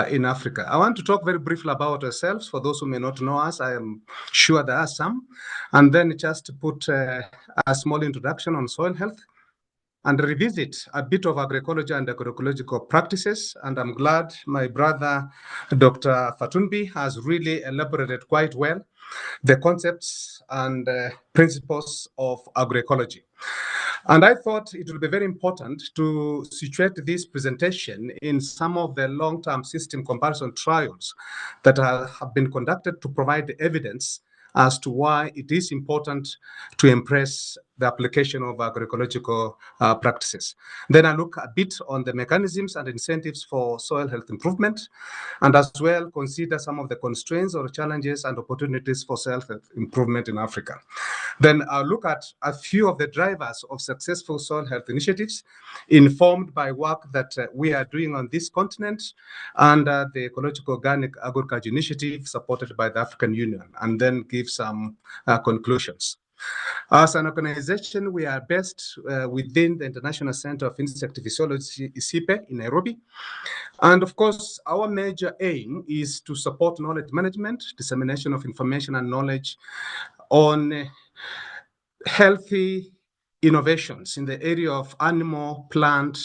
in Africa. I want to talk very briefly about ourselves. For those who may not know us, I am sure there are some. And then just to put a small introduction on soil health and revisit a bit of agroecology and agroecological practices. And I'm glad my brother, Dr. Fatunbi, has really elaborated quite well the concepts and principles of agroecology. And I thought it would be very important to situate this presentation in some of the long-term system comparison trials that have been conducted to provide evidence as to why it is important to embrace the application of agroecological practices. Then I look a bit on the mechanisms and incentives for soil health improvement, and as well consider some of the constraints or challenges and opportunities for soil health improvement in Africa. Then I'll look at a few of the drivers of successful soil health initiatives informed by work that we are doing on this continent under the Ecological Organic Agriculture Initiative supported by the African Union, and then give some conclusions. As an organization, we are based within the International Center of Insect Physiology, ICIPE, in Nairobi. And of course, our major aim is to support knowledge management, dissemination of information and knowledge on healthy innovations in the area of animal, plant,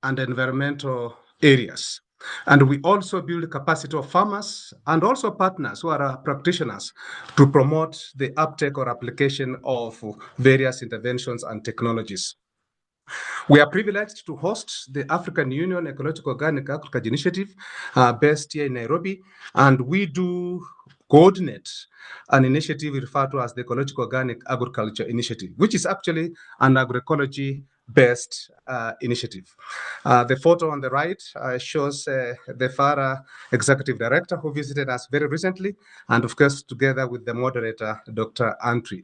and environmental areas. And we also build capacity of farmers and also partners who are practitioners to promote the uptake or application of various interventions and technologies. We are privileged to host the African Union Ecological Organic Agriculture Initiative based here in Nairobi, and we do coordinate an initiative referred to as the Ecological Organic Agriculture Initiative, which is actually an agroecology-based initiative. The photo on the right shows the FARA Executive Director who visited us very recently, and of course, together with the moderator, Dr. Antwi.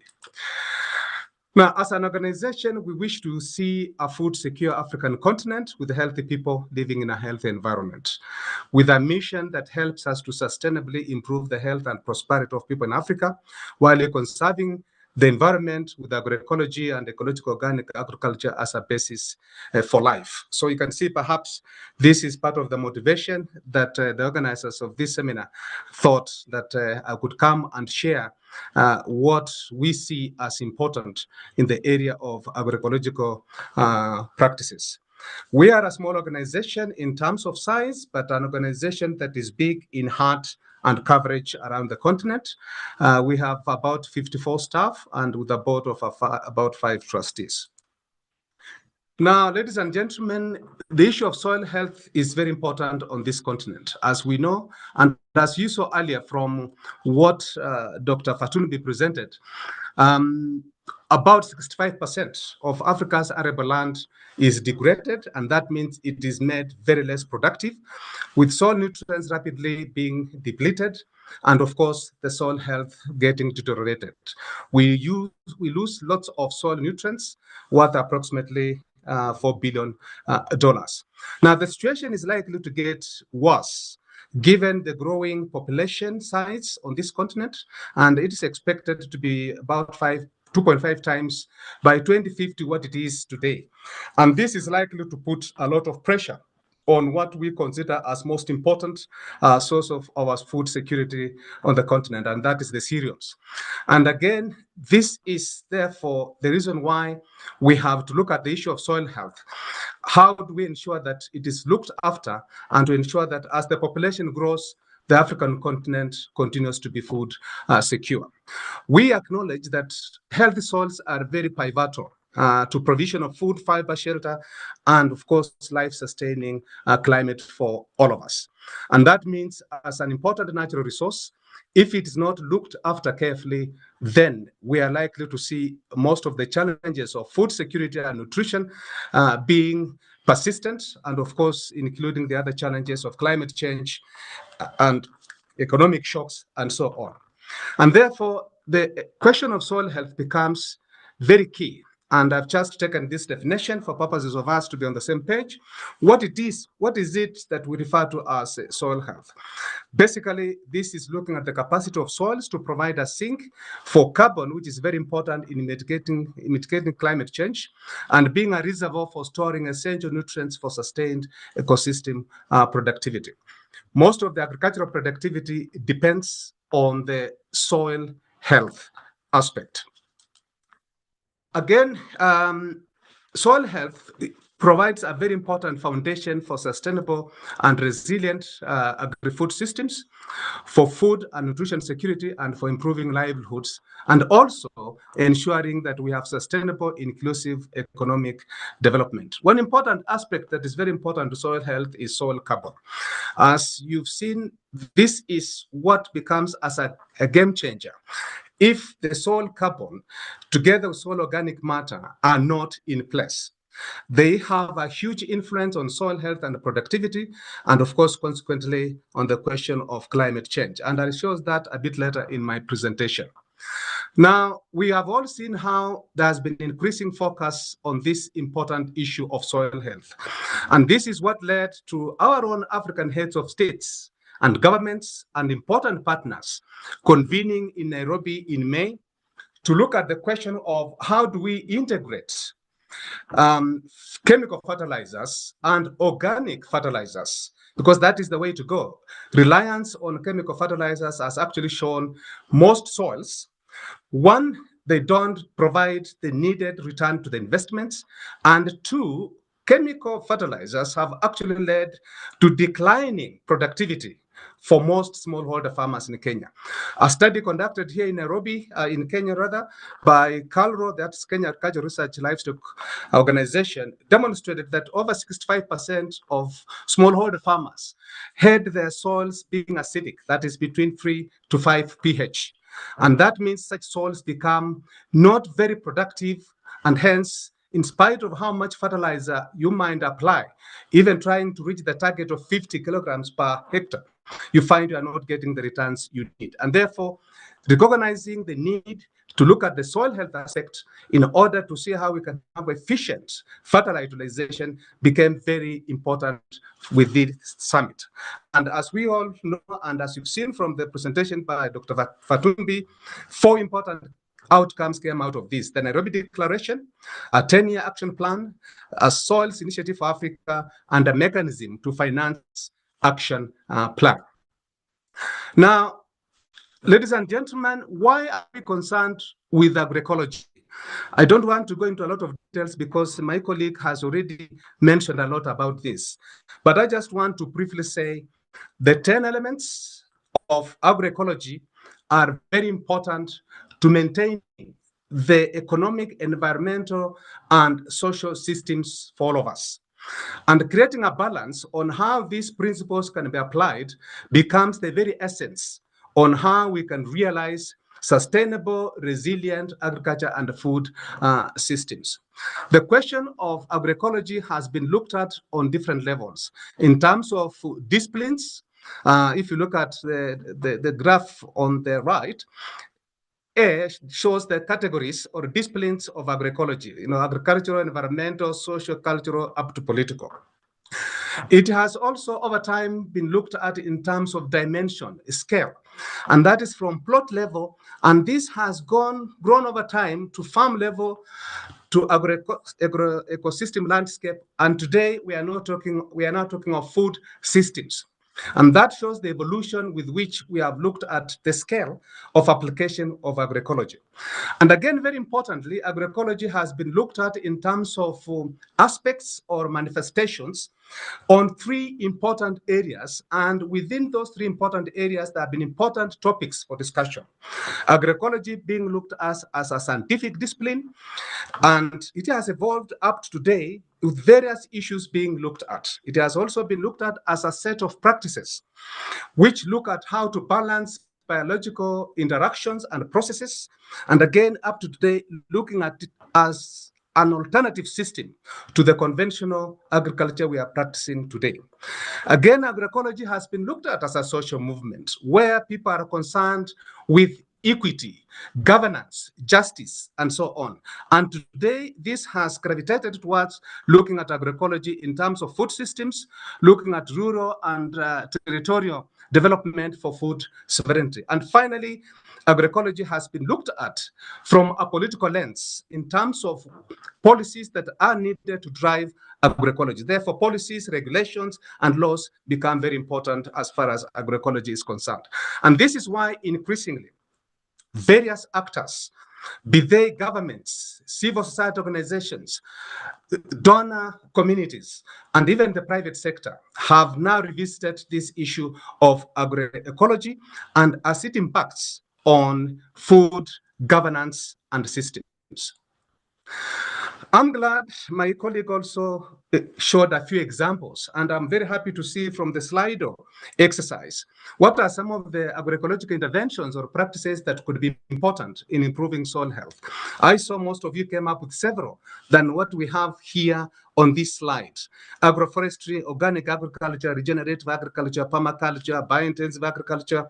Now, as an organization, we wish to see a food-secure African continent with healthy people living in a healthy environment, with a mission that helps us to sustainably improve the health and prosperity of people in Africa, while conserving the environment with agroecology and ecological organic agriculture as a basis for life. So you can see perhaps this is part of the motivation that the organizers of this seminar thought that I could come and share what we see as important in the area of agroecological practices. We are a small organization in terms of size, but an organization that is big in heart and coverage around the continent. We have about 54 staff and with a board of about 5 trustees. Now, ladies and gentlemen, the issue of soil health is very important on this continent, as we know, and as you saw earlier from what Dr. Fatunbi presented, about 65% of Africa's arable land is degraded, and that means it is made very less productive, with soil nutrients rapidly being depleted, and of course, the soil health getting deteriorated. We lose lots of soil nutrients worth approximately $4 billion. Now, the situation is likely to get worse given the growing population size on this continent, and it is expected to be about 2.5 times by 2050 what it is today. And this is likely to put a lot of pressure on what we consider as most important source of our food security on the continent, and that is the cereals. And again, this is therefore the reason why we have to look at the issue of soil health. How do we ensure that it is looked after, and to ensure that as the population grows, the African continent continues to be food secure? We acknowledge that healthy soils are very pivotal to provision of food, fiber, shelter, and of course, life-sustaining climate for all of us. And that means as an important natural resource, if it is not looked after carefully, then we are likely to see most of the challenges of food security and nutrition being persistent, and of course, including the other challenges of climate change and economic shocks and so on. And therefore, the question of soil health becomes very key. And I've just taken this definition for purposes of us to be on the same page. What is it that we refer to as soil health? Basically, this is looking at the capacity of soils to provide a sink for carbon, which is very important in mitigating climate change, and being a reservoir for storing essential nutrients for sustained ecosystem productivity. Most of the agricultural productivity depends on the soil health aspect. Again, soil health provides a very important foundation for sustainable and resilient agri-food systems, for food and nutrition security, and for improving livelihoods, and also ensuring that we have sustainable, inclusive economic development. One important aspect that is very important to soil health is soil carbon. As you've seen, this is what becomes as a game changer. If the soil carbon, together with soil organic matter, are not in place, they have a huge influence on soil health and productivity, and of course, consequently, on the question of climate change. And I'll show that a bit later in my presentation. Now, we have all seen how there has been increasing focus on this important issue of soil health. And this is what led to our own African heads of states and governments and important partners convening in Nairobi in May to look at the question of how do we integrate chemical fertilizers and organic fertilizers, because that is the way to go. Reliance on chemical fertilizers has actually shown most soils, one, they don't provide the needed return to the investments, and two, chemical fertilizers have actually led to declining productivity for most smallholder farmers in Kenya. A study conducted here in Nairobi, in Kenya rather, by KALRO, that's Kenya Agricultural Research Livestock Organization, demonstrated that over 65% of smallholder farmers had their soils being acidic, that is between 3 to 5 pH. And that means such soils become not very productive, and hence, in spite of how much fertilizer you might apply, even trying to reach the target of 50 kilograms per hectare, you find you are not getting the returns you need. And therefore, recognizing the need to look at the soil health aspect in order to see how we can have efficient fertilizer utilization became very important with this summit. And as we all know, and as you've seen from the presentation by Dr. Fatumbi, 4 important outcomes came out of this: the Nairobi Declaration, a 10-year action plan, a Soils Initiative for Africa, and a mechanism to finance action plan. Now, ladies and gentlemen, why are we concerned with agroecology? I don't want to go into a lot of details because my colleague has already mentioned a lot about this. But I just want to briefly say the 10 elements of agroecology are very important to maintain the economic, environmental, and social systems for all of us. And creating a balance on how these principles can be applied becomes the very essence on how we can realize sustainable, resilient agriculture and food systems. The question of agroecology has been looked at on different levels. In terms of disciplines, if you look at the graph on the right, A shows the categories or disciplines of agroecology, agricultural, environmental, social, cultural, up to political. It has also over time been looked at in terms of dimension, scale, and that is from plot level, and this has grown over time to farm level, to ecosystem landscape, and today we are now talking of food systems. And that shows the evolution with which we have looked at the scale of application of agroecology. And again, very importantly, agroecology has been looked at in terms of aspects or manifestations on 3 important areas. And within those 3 important areas, there have been important topics for discussion. Agroecology being looked at as a scientific discipline, and it has evolved up to today with various issues being looked at. It has also been looked at as a set of practices which look at how to balance biological interactions and processes, and again, up to today, looking at it as an alternative system to the conventional agriculture we are practicing today. Again, agroecology has been looked at as a social movement where people are concerned with equity, governance, justice, and so on. And today, this has gravitated towards looking at agroecology in terms of food systems, looking at rural and territorial development for food sovereignty. And finally, agroecology has been looked at from a political lens in terms of policies that are needed to drive agroecology. Therefore, policies, regulations, and laws become very important as far as agroecology is concerned. And this is why increasingly, various actors, be they governments, civil society organizations, donor communities, and even the private sector, have now revisited this issue of agroecology and as it impacts on food governance and systems. I'm glad my colleague also showed a few examples, and I'm very happy to see from the Slido exercise what are some of the agroecological interventions or practices that could be important in improving soil health. I saw most of you came up with several than what we have here on this slide: agroforestry, organic agriculture, regenerative agriculture, permaculture, biointensive agriculture,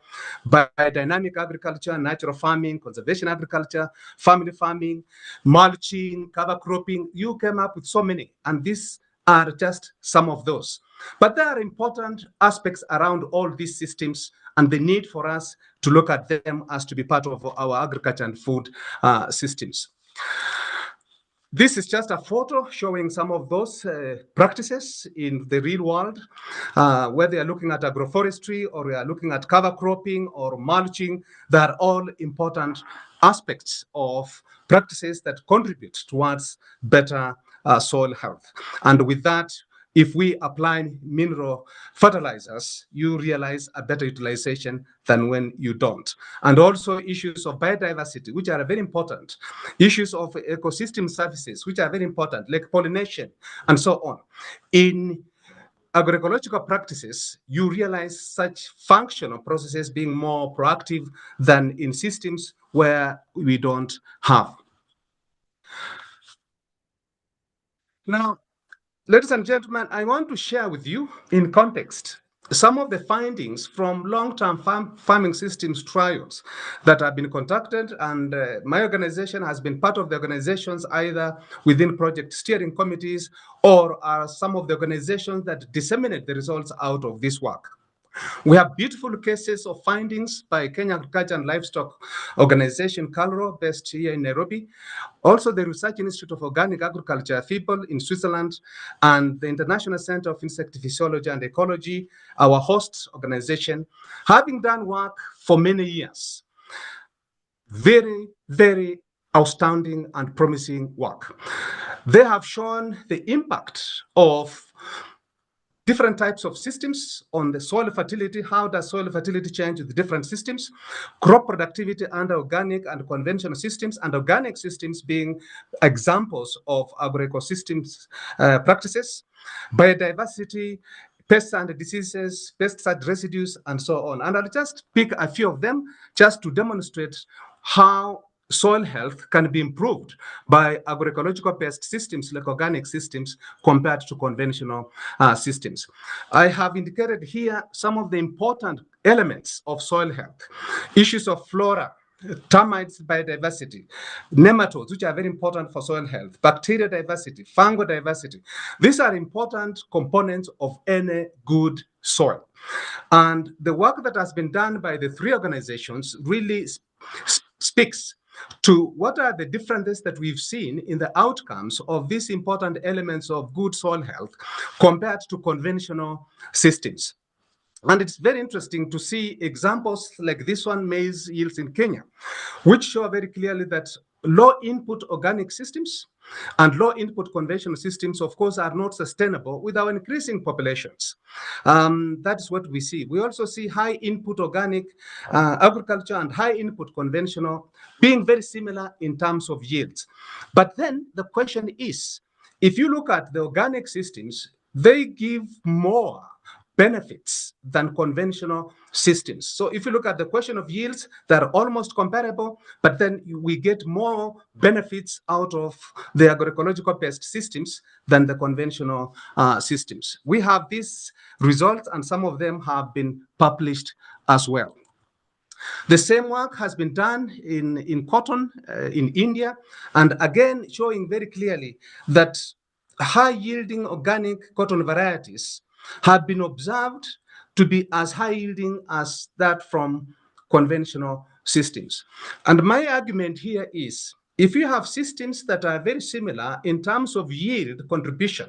biodynamic agriculture, natural farming, conservation agriculture, family farming, mulching, cover cropping. You came up with so many, and these are just some of those. But there are important aspects around all these systems and the need for us to look at them as to be part of our agriculture and food systems. This is just a photo showing some of those practices in the real world, whether you're looking at agroforestry or we are looking at cover cropping or mulching. They are all important aspects of practices that contribute towards better soil health. And with that, if we apply mineral fertilizers, you realize a better utilization than when you don't. And also issues of biodiversity, which are very important. Issues of ecosystem services, which are very important, like pollination and so on. In agroecological practices, you realize such functional processes being more proactive than in systems where we don't have. Now, ladies and gentlemen, I want to share with you in context some of the findings from long-term farming systems trials that have been conducted, and my organization has been part of the organizations either within project steering committees or are some of the organizations that disseminate the results out of this work. We have beautiful cases of findings by Kenya Agriculture and Livestock Organization, KALRO, based here in Nairobi. Also, the Research Institute of Organic Agriculture, FIPOL, in Switzerland, and the International Center of Insect Physiology and Ecology, our host organization, having done work for many years. Very, very outstanding and promising work. They have shown the impact of different types of systems on the soil fertility. How does soil fertility change with different systems? Crop productivity under organic and conventional systems, and organic systems being examples of agroecosystems practices. Biodiversity, pests and diseases, pesticide residues, and so on. And I'll just pick a few of them just to demonstrate how soil health can be improved by agroecological-based systems like organic systems compared to conventional systems. I have indicated here some of the important elements of soil health. Issues of flora, termites biodiversity, nematodes, which are very important for soil health, bacterial diversity, fungal diversity. These are important components of any good soil. And the work that has been done by the three organizations really speaks to what are the differences that we've seen in the outcomes of these important elements of good soil health compared to conventional systems. And it's very interesting to see examples like this one, maize yields in Kenya, which show very clearly that low input organic systems and low input conventional systems, of course, are not sustainable with our increasing populations. That's what we see. We also see high input organic agriculture and high input conventional being very similar in terms of yields. But then the question is, if you look at the organic systems, they give more benefits than conventional systems. So if you look at the question of yields, they're almost comparable, but then we get more benefits out of the agroecological-based systems than the conventional systems. We have these results, and some of them have been published as well. The same work has been done in cotton in India, and again showing very clearly that high-yielding organic cotton varieties have been observed to be as high-yielding as that from conventional systems. And my argument here is, if you have systems that are very similar in terms of yield contribution,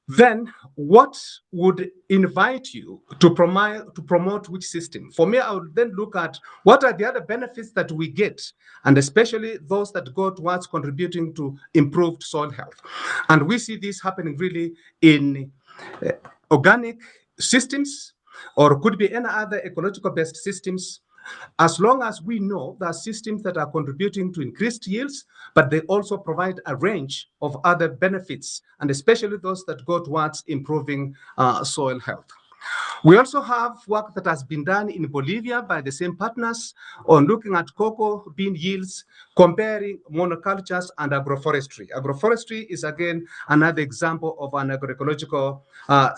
then what would invite you to promote which system? For me, I would then look at what are the other benefits that we get, and especially those that go towards contributing to improved soil health. And we see this happening really in organic systems, or could be any other ecological-based systems, as long as we know there are systems that are contributing to increased yields, but they also provide a range of other benefits, and especially those that go towards improving soil health. We also have work that has been done in Bolivia by the same partners on looking at cocoa bean yields, comparing monocultures and agroforestry. Agroforestry is, again, another example of an agroecological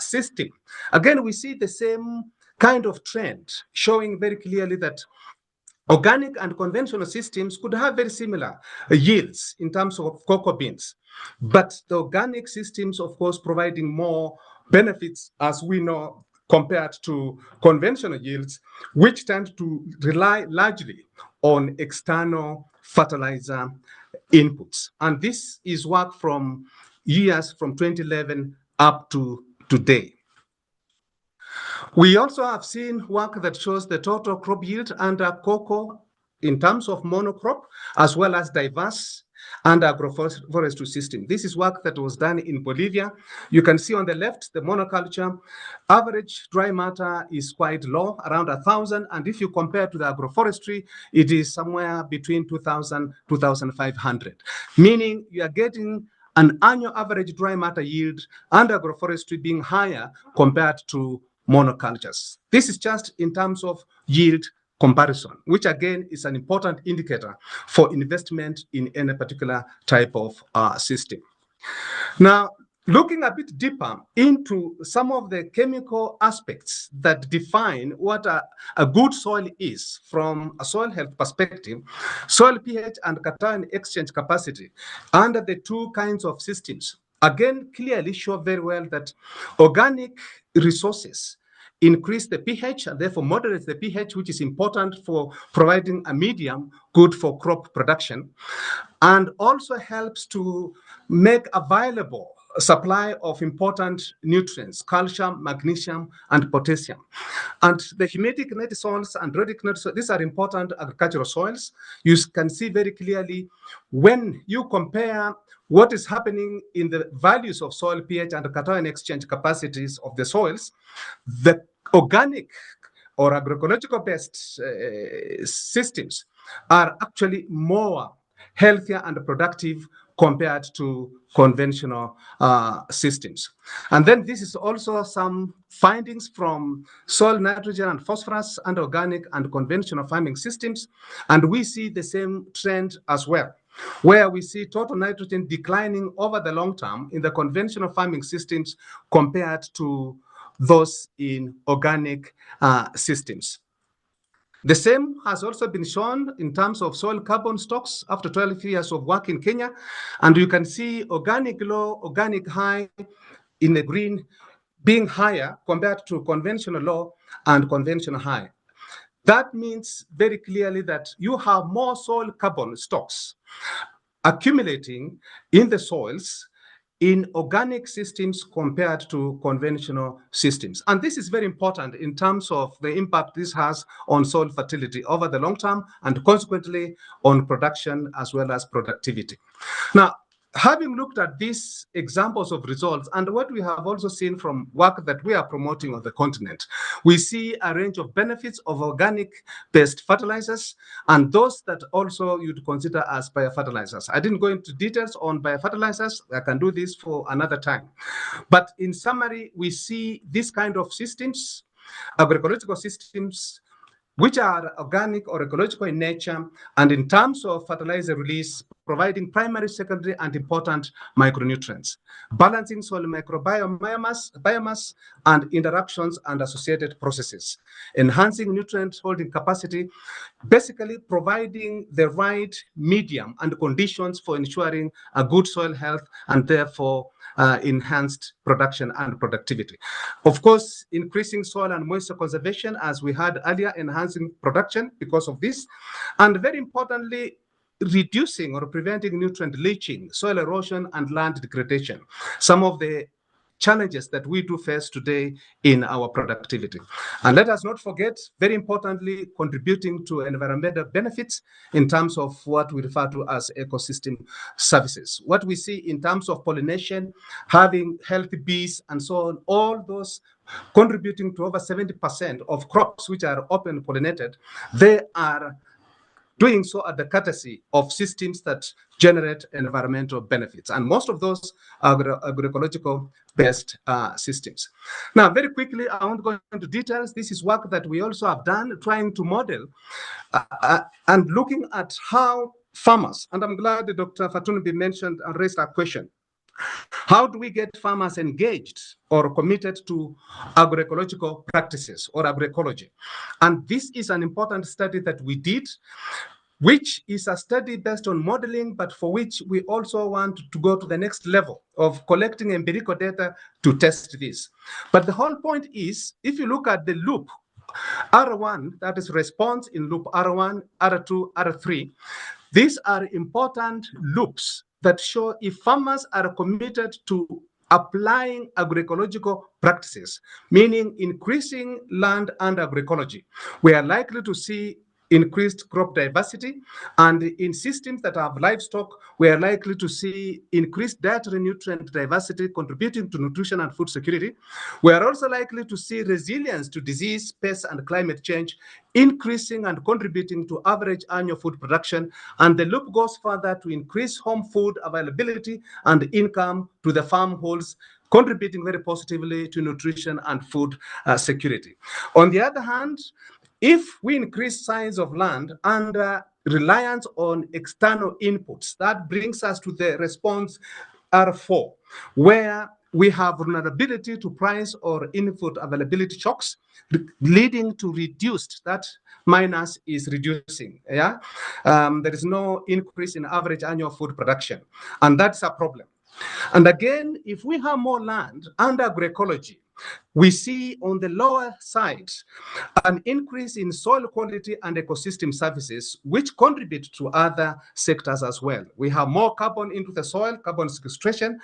system. Again, we see the same kind of trend showing very clearly that organic and conventional systems could have very similar yields in terms of cocoa beans, but the organic systems, of course, providing more benefits, as we know, compared to conventional yields, which tend to rely largely on external fertilizer inputs. And this is work from years from 2011 up to today. We also have seen work that shows the total crop yield under cocoa in terms of monocrop, as well as diverse and agroforestry system. This is work that was done in Bolivia. You can see on the left, the monoculture average dry matter is quite low, around 1,000. And if you compare to the agroforestry, it is somewhere between 2,000, 2,500, meaning you are getting an annual average dry matter yield under agroforestry being higher compared to monocultures. This is just in terms of yield comparison, which again is an important indicator for investment in any particular type of system. Now, looking a bit deeper into some of the chemical aspects that define what a good soil is from a soil health perspective, soil pH and cation exchange capacity under the two kinds of systems, again, clearly show very well that organic resources increase the pH and therefore moderates the pH, which is important for providing a medium good for crop production, and also helps to make available a supply of important nutrients, calcium, magnesium, and potassium. And the humidic native soils and rhodic native soils, these are important agricultural soils. You can see very clearly when you compare what is happening in the values of soil pH and cation exchange capacities of the soils, the organic or agroecological based systems are actually more healthier and productive compared to conventional systems. And then this is also some findings from soil nitrogen and phosphorus and organic and conventional farming systems. And we see the same trend as well, where we see total nitrogen declining over the long term in the conventional farming systems compared to those in organic systems. The same has also been shown in terms of soil carbon stocks after 12 years of work in Kenya. And you can see organic low, organic high in the green being higher compared to conventional low and conventional high. That means very clearly that you have more soil carbon stocks accumulating in the soils in organic systems compared to conventional systems. And this is very important in terms of the impact this has on soil fertility over the long term and consequently on production as well as productivity. Now, having looked at these examples of results and what we have also seen from work that we are promoting on the continent, we see a range of benefits of organic-based fertilizers and those that also you'd consider as biofertilizers. I didn't go into details on biofertilizers. I can do this for another time. But in summary, we see this kind of systems, agroecological systems, which are organic or ecological in nature, and in terms of fertilizer release, providing primary, secondary, and important micronutrients, balancing soil microbiome biomass and interactions and associated processes, enhancing nutrient holding capacity, basically providing the right medium and conditions for ensuring a good soil health and therefore enhanced production and productivity. Of course, increasing soil and moisture conservation, as we had earlier, enhancing production because of this, and very importantly, reducing or preventing nutrient leaching, soil erosion, and land degradation. Some of the challenges that we do face today in our productivity. And let us not forget, very importantly, contributing to environmental benefits in terms of what we refer to as ecosystem services. What we see in terms of pollination, having healthy bees and so on, all those contributing to over 70% of crops which are open pollinated, they are doing so at the courtesy of systems that generate environmental benefits. And most of those are agroecological based systems. Now, very quickly, I won't go into details. This is work that we also have done trying to model and looking at how farmers, and I'm glad that Dr. Fatunbi mentioned and raised a question. How do we get farmers engaged or committed to agroecological practices or agroecology? And this is an important study that we did, which is a study based on modeling, but for which we also want to go to the next level of collecting empirical data to test this. But the whole point is, if you look at the loop, R1, that is response in loop R1, R2, R3, these are important loops that show if farmers are committed to applying agroecological practices, meaning increasing land and agroecology, we are likely to see increased crop diversity, and in systems that have livestock, we are likely to see increased dietary nutrient diversity contributing to nutrition and food security. We are also likely to see resilience to disease, pests, and climate change, increasing and contributing to average annual food production. And the loop goes further to increase home food availability and income to the farmholds, contributing very positively to nutrition and food security. On the other hand, if we increase size of land and reliance on external inputs, that brings us to the response R4, where we have vulnerability to price or input availability shocks, leading to reduced, that minus is reducing. Yeah, there is no increase in average annual food production, and that's a problem. And again, if we have more land under agroecology, we see on the lower side an increase in soil quality and ecosystem services, which contribute to other sectors as well. We have more carbon into the soil, carbon sequestration,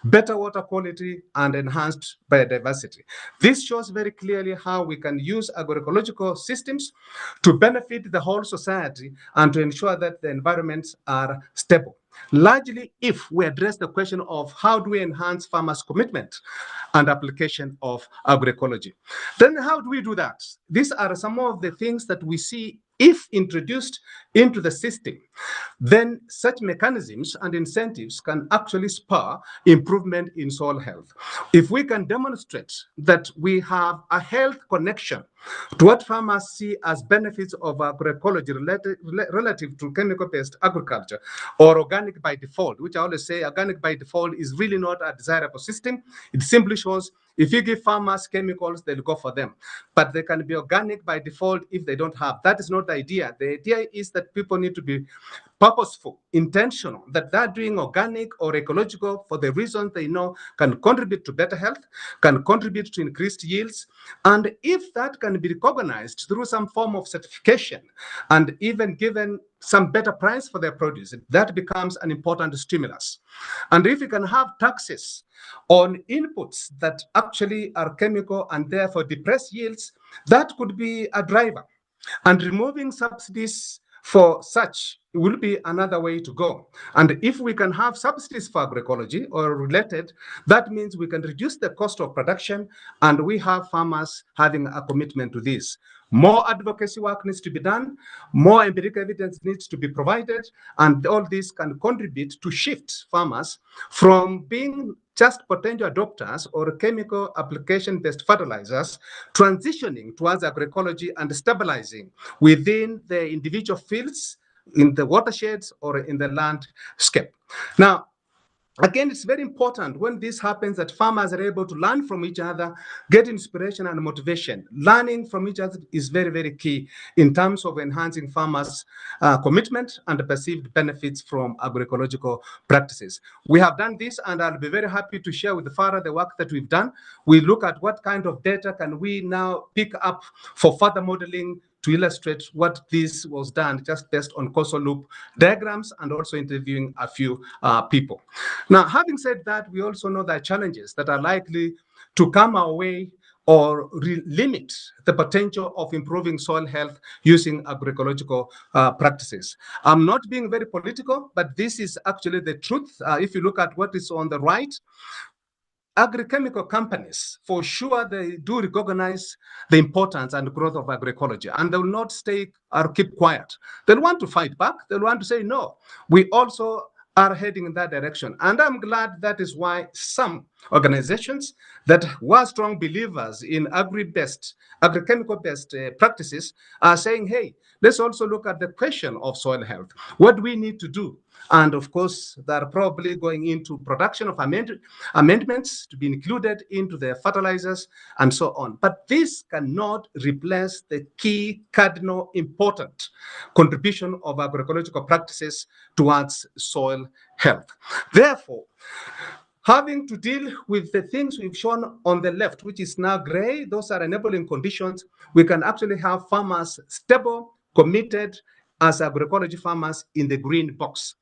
better water quality, and enhanced biodiversity. This shows very clearly how we can use agroecological systems to benefit the whole society and to ensure that the environments are stable. Largely, if we address the question of how do we enhance farmers' commitment and application of agroecology. Then how do we do that? These are some of the things that we see if introduced into the system. Then such mechanisms and incentives can actually spur improvement in soil health. If we can demonstrate that we have a health connection to what farmers see as benefits of agroecology relative to chemical-based agriculture or organic by default, which I always say organic by default is really not a desirable system. It simply shows if you give farmers chemicals, they'll go for them. But they can be organic by default if they don't have. That is not the idea. The idea is that people need to be purposeful, intentional, that they're doing organic or ecological for the reasons they know can contribute to better health, can contribute to increased yields. And if that can be recognized through some form of certification and even given some better price for their produce, that becomes an important stimulus. And if you can have taxes on inputs that actually are chemical and therefore depress yields, that could be a driver. And removing subsidies for such will be another way to go. And if we can have subsidies for agroecology or related, that means we can reduce the cost of production and we have farmers having a commitment to this. More advocacy work needs to be done, more empirical evidence needs to be provided, and all this can contribute to shift farmers from being just potential adopters or chemical application-based fertilizers, transitioning towards agroecology and stabilizing within the individual fields, in the watersheds or in the landscape. Now, again, it's very important when this happens that farmers are able to learn from each other, get inspiration and motivation. Learning from each other is very, very key in terms of enhancing farmers' commitment and perceived benefits from agroecological practices. We have done this, and I'll be very happy to share with Farah the work that we've done. We look at what kind of data can we now pick up for further modeling to illustrate what this was done just based on causal loop diagrams and also interviewing a few people. Now, having said that, we also know there are challenges that are likely to come our way or limit the potential of improving soil health using agroecological practices. I'm not being very political, but this is actually the truth. If you look at what is on the right, agrochemical companies, for sure, they do recognize the importance and growth of agroecology, and they will not stay or keep quiet. They'll want to fight back. They'll want to say, no, we also are heading in that direction. And I'm glad that is why some organizations that were strong believers in agrochemical-based practices are saying, hey, let's also look at the question of soil health. What do we need to do? And of course, they're probably going into production of amendments to be included into the fertilizers and so on. But this cannot replace the key cardinal important contribution of agroecological practices towards soil health. Therefore, having to deal with the things we've shown on the left, which is now gray, those are enabling conditions, we can actually have farmers stable, committed as agroecology farmers in the green box.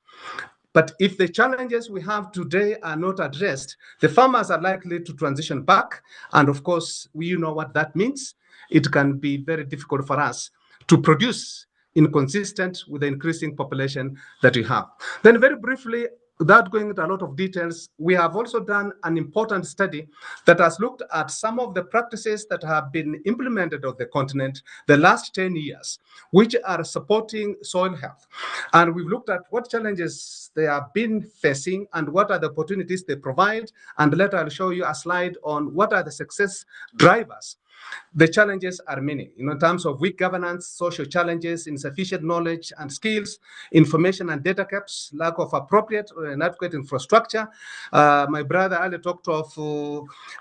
But if the challenges we have today are not addressed, the farmers are likely to transition back. And of course, you know what that means. It can be very difficult for us to produce inconsistent with the increasing population that we have. Then very briefly, without going into a lot of details, we have also done an important study that has looked at some of the practices that have been implemented on the continent the last 10 years, which are supporting soil health. And we've looked at what challenges they have been facing and what are the opportunities they provide. And later I'll show you a slide on what are the success drivers. The challenges are many, in terms of weak governance, social challenges, insufficient knowledge and skills, information and data gaps, lack of appropriate and adequate infrastructure. My brother Ali talked of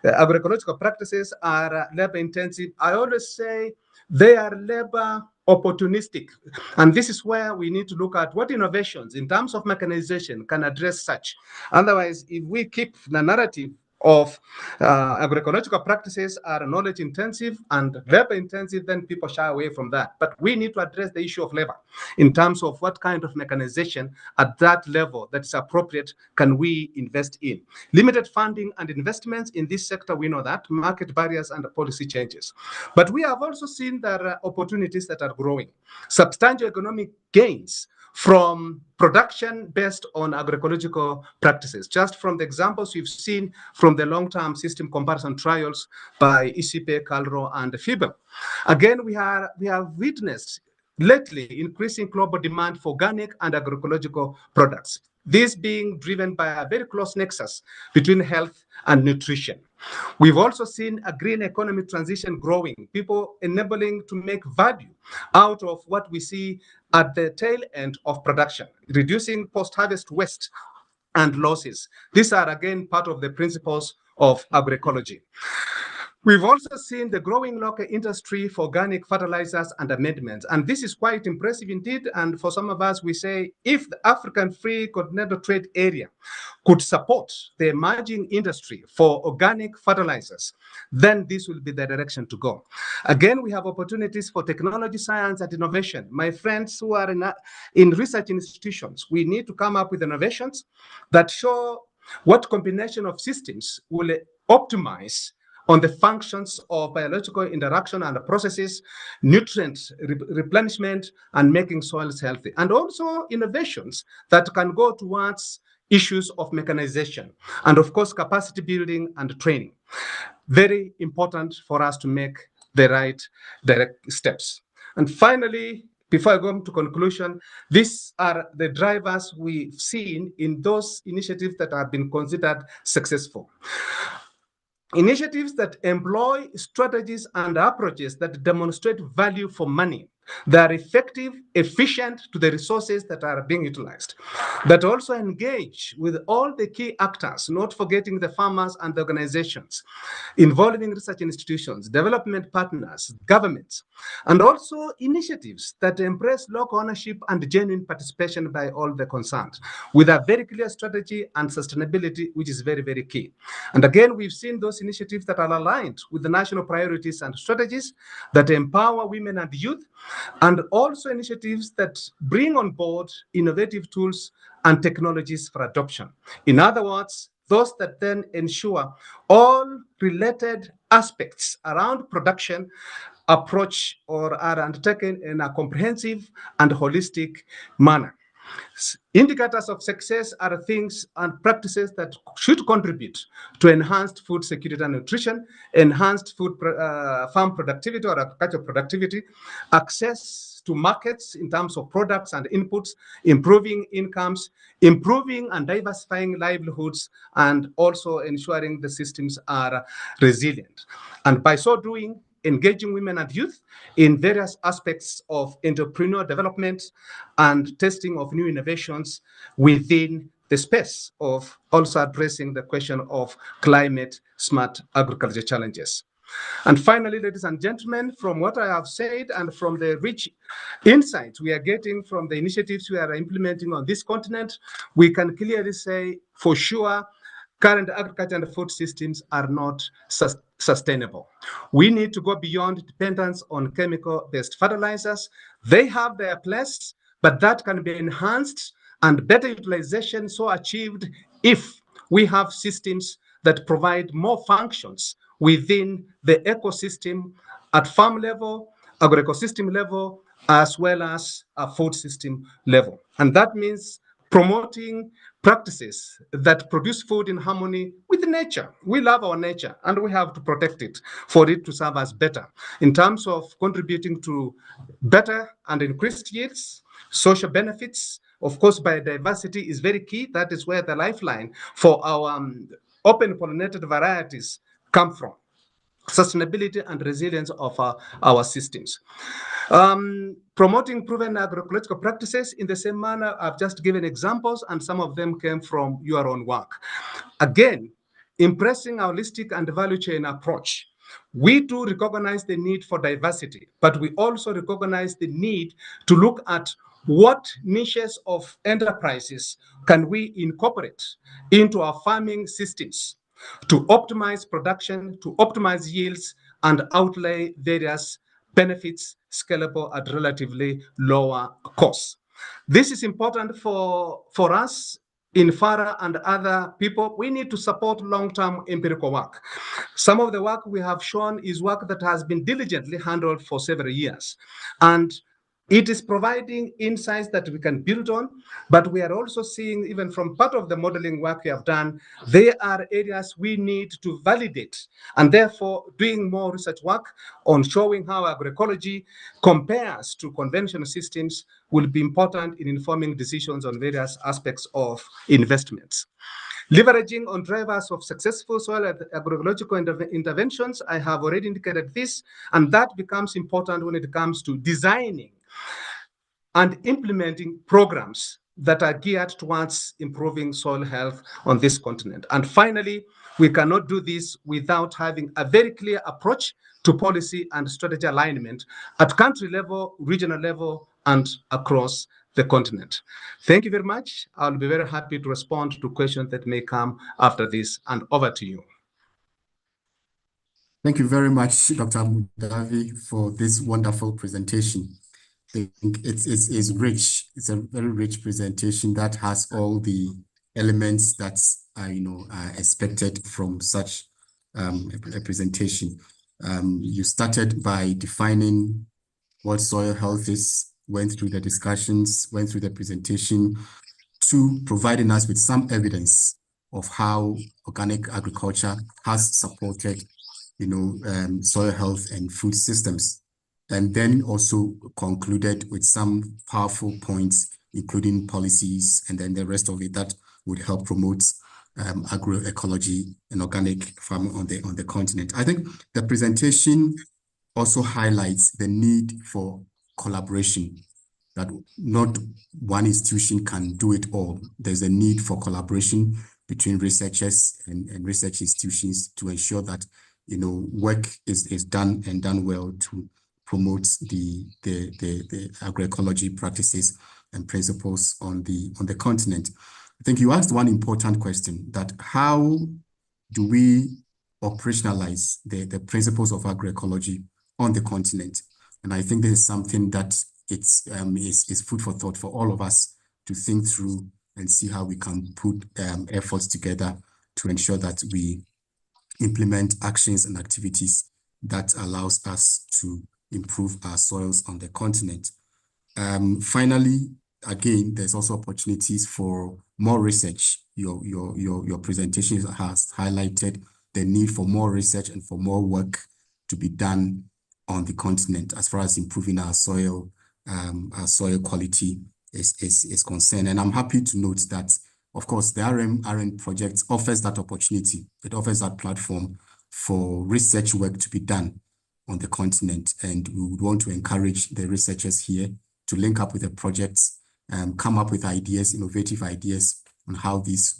agroecological practices are labor intensive. I always say they are labor opportunistic. And this is where we need to look at what innovations in terms of mechanization can address such. Otherwise, if we keep the narrative of agroecological practices are knowledge intensive and labor intensive, then people shy away from that. But we need to address the issue of labor in terms of what kind of mechanization at that level that is appropriate can we invest in. Limited funding and investments in this sector, we know that, market barriers and policy changes. But we have also seen there are opportunities that are growing. Substantial economic gains from production based on agroecological practices. Just from the examples we've seen from the long-term system comparison trials by ICP, CalRO, and FIBEL. Again, we have witnessed lately increasing global demand for organic and agroecological products. This being driven by a very close nexus between health and nutrition. We've also seen a green economy transition growing, people enabling to make value out of what we see at the tail end of production, reducing post-harvest waste and losses. These are, again, part of the principles of agroecology. We've also seen the growing local industry for organic fertilizers and amendments. And this is quite impressive indeed. And for some of us, we say, if the African Free Continental Trade Area could support the emerging industry for organic fertilizers, then this will be the direction to go. Again, we have opportunities for technology, science, and innovation. My friends who are in research institutions, we need to come up with innovations that show what combination of systems will optimize on the functions of biological interaction and processes, nutrient replenishment, and making soils healthy. And also innovations that can go towards issues of mechanization, and of course, capacity building and training. Very important for us to make the right direct steps. And finally, before I go to conclusion, these are the drivers we've seen in those initiatives that have been considered successful. Initiatives that employ strategies and approaches that demonstrate value for money They are effective, efficient to the resources that are being utilized. That also engage with all the key actors, not forgetting the farmers and the organizations, involving research institutions, development partners, governments, and also initiatives that embrace local ownership and genuine participation by all the concerned, with a very clear strategy and sustainability, which is very, very key. And again, we've seen those initiatives that are aligned with the national priorities and strategies that empower women and youth, and also initiatives that bring on board innovative tools and technologies for adoption. In other words, those that then ensure all related aspects around production approach or are undertaken in a comprehensive and holistic manner. Indicators of success are things and practices that should contribute to enhanced food security and nutrition, enhanced farm productivity or agricultural productivity, access to markets in terms of products and inputs, improving incomes, improving and diversifying livelihoods, and also ensuring the systems are resilient. And by so doing, engaging women and youth in various aspects of entrepreneurial development and testing of new innovations within the space of also addressing the question of climate smart agriculture challenges. And finally, ladies and gentlemen, from what I have said and from the rich insights we are getting from the initiatives we are implementing on this continent, we can clearly say for sure current agriculture and food systems are not sustainable. We need to go beyond dependence on chemical-based fertilizers. They have their place, but that can be enhanced and better utilization so achieved if we have systems that provide more functions within the ecosystem at farm level, agroecosystem level, as well as a food system level. And that means promoting practices that produce food in harmony with nature. We love our nature and we have to protect it for it to serve us better in terms of contributing to better and increased yields, social benefits. Of course, biodiversity is very key. That is where the lifeline for our open pollinated varieties come from. Sustainability and resilience of our systems. Promoting proven agroecological practices in the same manner. I've just given examples and some of them came from your own work. Again, impressing our holistic and value chain approach. We do recognize the need for diversity, but we also recognize the need to look at what niches of enterprises can we incorporate into our farming systems to optimize production, to optimize yields, and outlay various benefits scalable at relatively lower costs. This is important for us in FARA and other people. We need to support long-term empirical work. Some of the work we have shown is work that has been diligently handled for several years. And it is providing insights that we can build on, but we are also seeing, even from part of the modeling work we have done, there are areas we need to validate, and therefore doing more research work on showing how agroecology compares to conventional systems will be important in informing decisions on various aspects of investments. Leveraging on drivers of successful soil agroecological interventions, I have already indicated this, and that becomes important when it comes to designing and implementing programs that are geared towards improving soil health on this continent. And finally, we cannot do this without having a very clear approach to policy and strategy alignment at country level, regional level, and across the continent. Thank you very much. I'll be very happy to respond to questions that may come after this, and over to you. Thank you very much, Dr. Mudavi, for this wonderful presentation. I think it's rich. It's a very rich presentation that has all the elements that are expected from such a presentation. You started by defining what soil health is, went through the discussions, went through the presentation, to providing us with some evidence of how organic agriculture has supported soil health and food systems. And then also concluded with some powerful points, including policies, and then the rest of it that would help promote agroecology and organic farming on the continent. I think the presentation also highlights the need for collaboration, that not one institution can do it all. There's a need for collaboration between researchers and research institutions to ensure that, you know, work is done and done well to promote the agroecology practices and principles on the continent. I think you asked one important question, that how do we operationalize the principles of agroecology on the continent? And I think this is something that is food for thought for all of us to think through and see how we can put efforts together to ensure that we implement actions and activities that allows us to improve our soils on the continent. Finally, again, there's also opportunities for more research. Your presentation has highlighted the need for more research and for more work to be done on the continent as far as improving our soil quality is concerned. And I'm happy to note that, of course, the RMRN project offers that opportunity. It offers that platform for research work to be done on the continent. And we would want to encourage the researchers here to link up with the projects, come up with ideas, innovative ideas on how these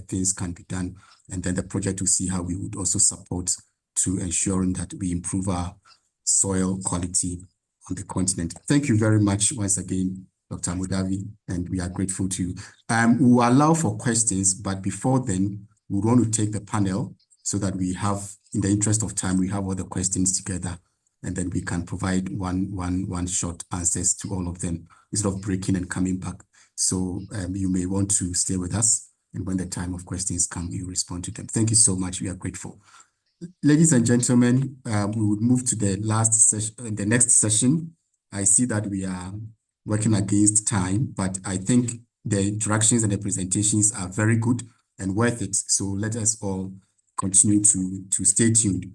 things can be done. And then the project will see how we would also support to ensuring that we improve our soil quality on the continent. Thank you very much once again, Dr. Mudavi, and we are grateful to you. We will allow for questions, but before then, we want to take the panel so that we have, in the interest of time, we have all the questions together, and then we can provide one short answers to all of them instead of breaking and coming back. So you may want to stay with us, and when the time of questions come, you respond to them. Thank you so much. We are grateful. Ladies and gentlemen, we would move to the last session, the next session. I see that we are working against time, but I think the interactions and the presentations are very good and worth it. So let us all continue to stay tuned.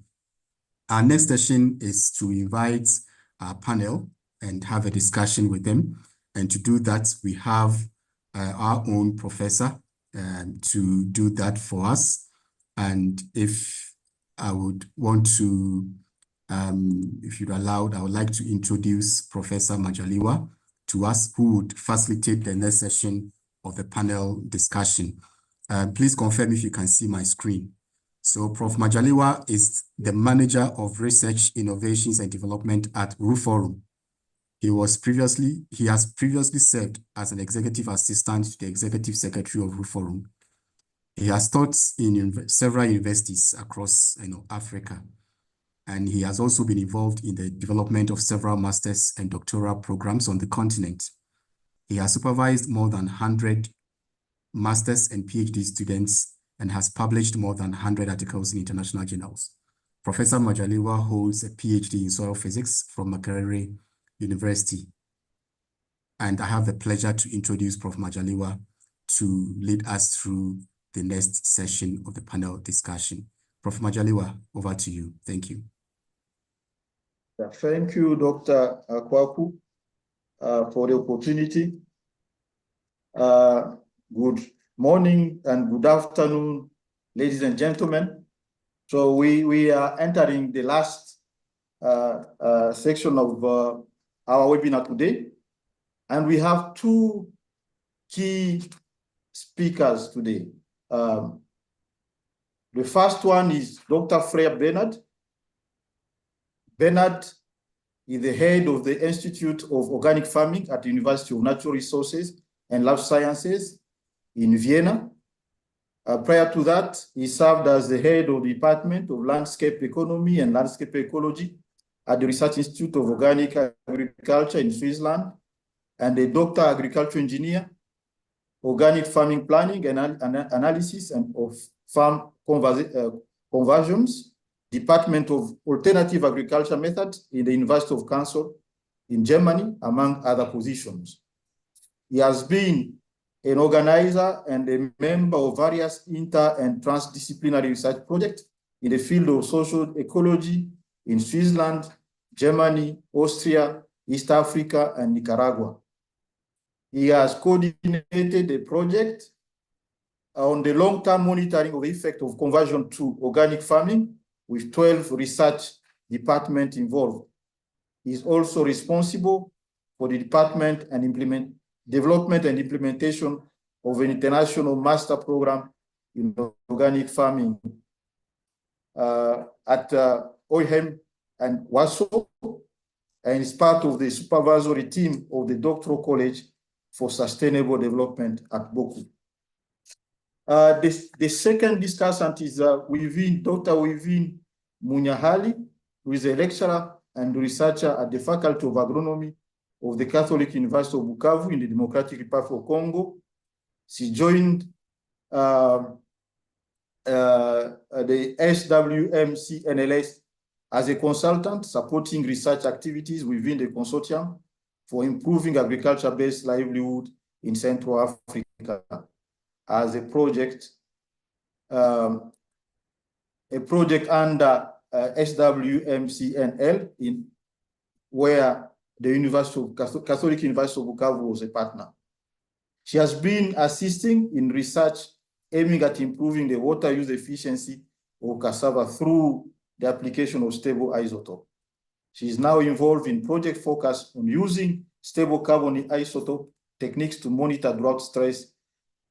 Our next session is to invite our panel and have a discussion with them. And to do that, we have our own professor to do that for us. And if I would want to, if you'd allowed, I would like to introduce Professor Majaliwa to us, who would facilitate the next session of the panel discussion. Please confirm if you can see my screen. So Prof. Majaliwa is the Manager of Research, Innovations and Development at RUFORUM. He has previously served as an Executive Assistant to the Executive Secretary of RUFORUM. He has taught in several universities across Africa, and he has also been involved in the development of several master's and doctoral programs on the continent. He has supervised more than 100 master's and PhD students and has published more than 100 articles in international journals. Professor Majaliwa holds a PhD in soil physics from Makerere University. And I have the pleasure to introduce Prof. Majaliwa to lead us through the next session of the panel discussion. Prof. Majaliwa, over to you. Thank you. Thank you, Dr. Kwaku, for the opportunity. Good morning and good afternoon, ladies and gentlemen. So we are entering the last section of our webinar today, and we have two key speakers today. The first one is Dr. Freya Bernard. Bernard is the head of the Institute of Organic Farming at the University of Natural Resources and Life Sciences in Vienna. Prior to that, he served as the head of the Department of Landscape Economy and Landscape Ecology at the Research Institute of Organic Agriculture in Switzerland, and a Doctor Agriculture Engineer, Organic Farming Planning and Analysis and of Farm Conversions, Department of Alternative Agriculture Methods in the University of Kassel in Germany, among other positions. He has been an organizer and a member of various inter- and transdisciplinary research projects in the field of social ecology in Switzerland, Germany, Austria, East Africa, and Nicaragua. He has coordinated a project on the long-term monitoring of the effect of conversion to organic farming with 12 research departments involved. He is also responsible for the development and implementation of an international master program in organic farming at OIM and Warsaw, and is part of the supervisory team of the Doctoral College for Sustainable Development at Boku. The second discussant is Dr. Wivin Munyahali, who is a lecturer and researcher at the Faculty of Agronomy of the Catholic University of Bukavu in the Democratic Republic of Congo. She joined the SWMCNLS as a consultant supporting research activities within the consortium for improving agriculture-based livelihood in Central Africa as a project under SWMCNL, where the Catholic University of Bukavu was a partner. She has been assisting in research aiming at improving the water use efficiency of cassava through the application of stable isotope. She is now involved in project focused on using stable carbon isotope techniques to monitor drought stress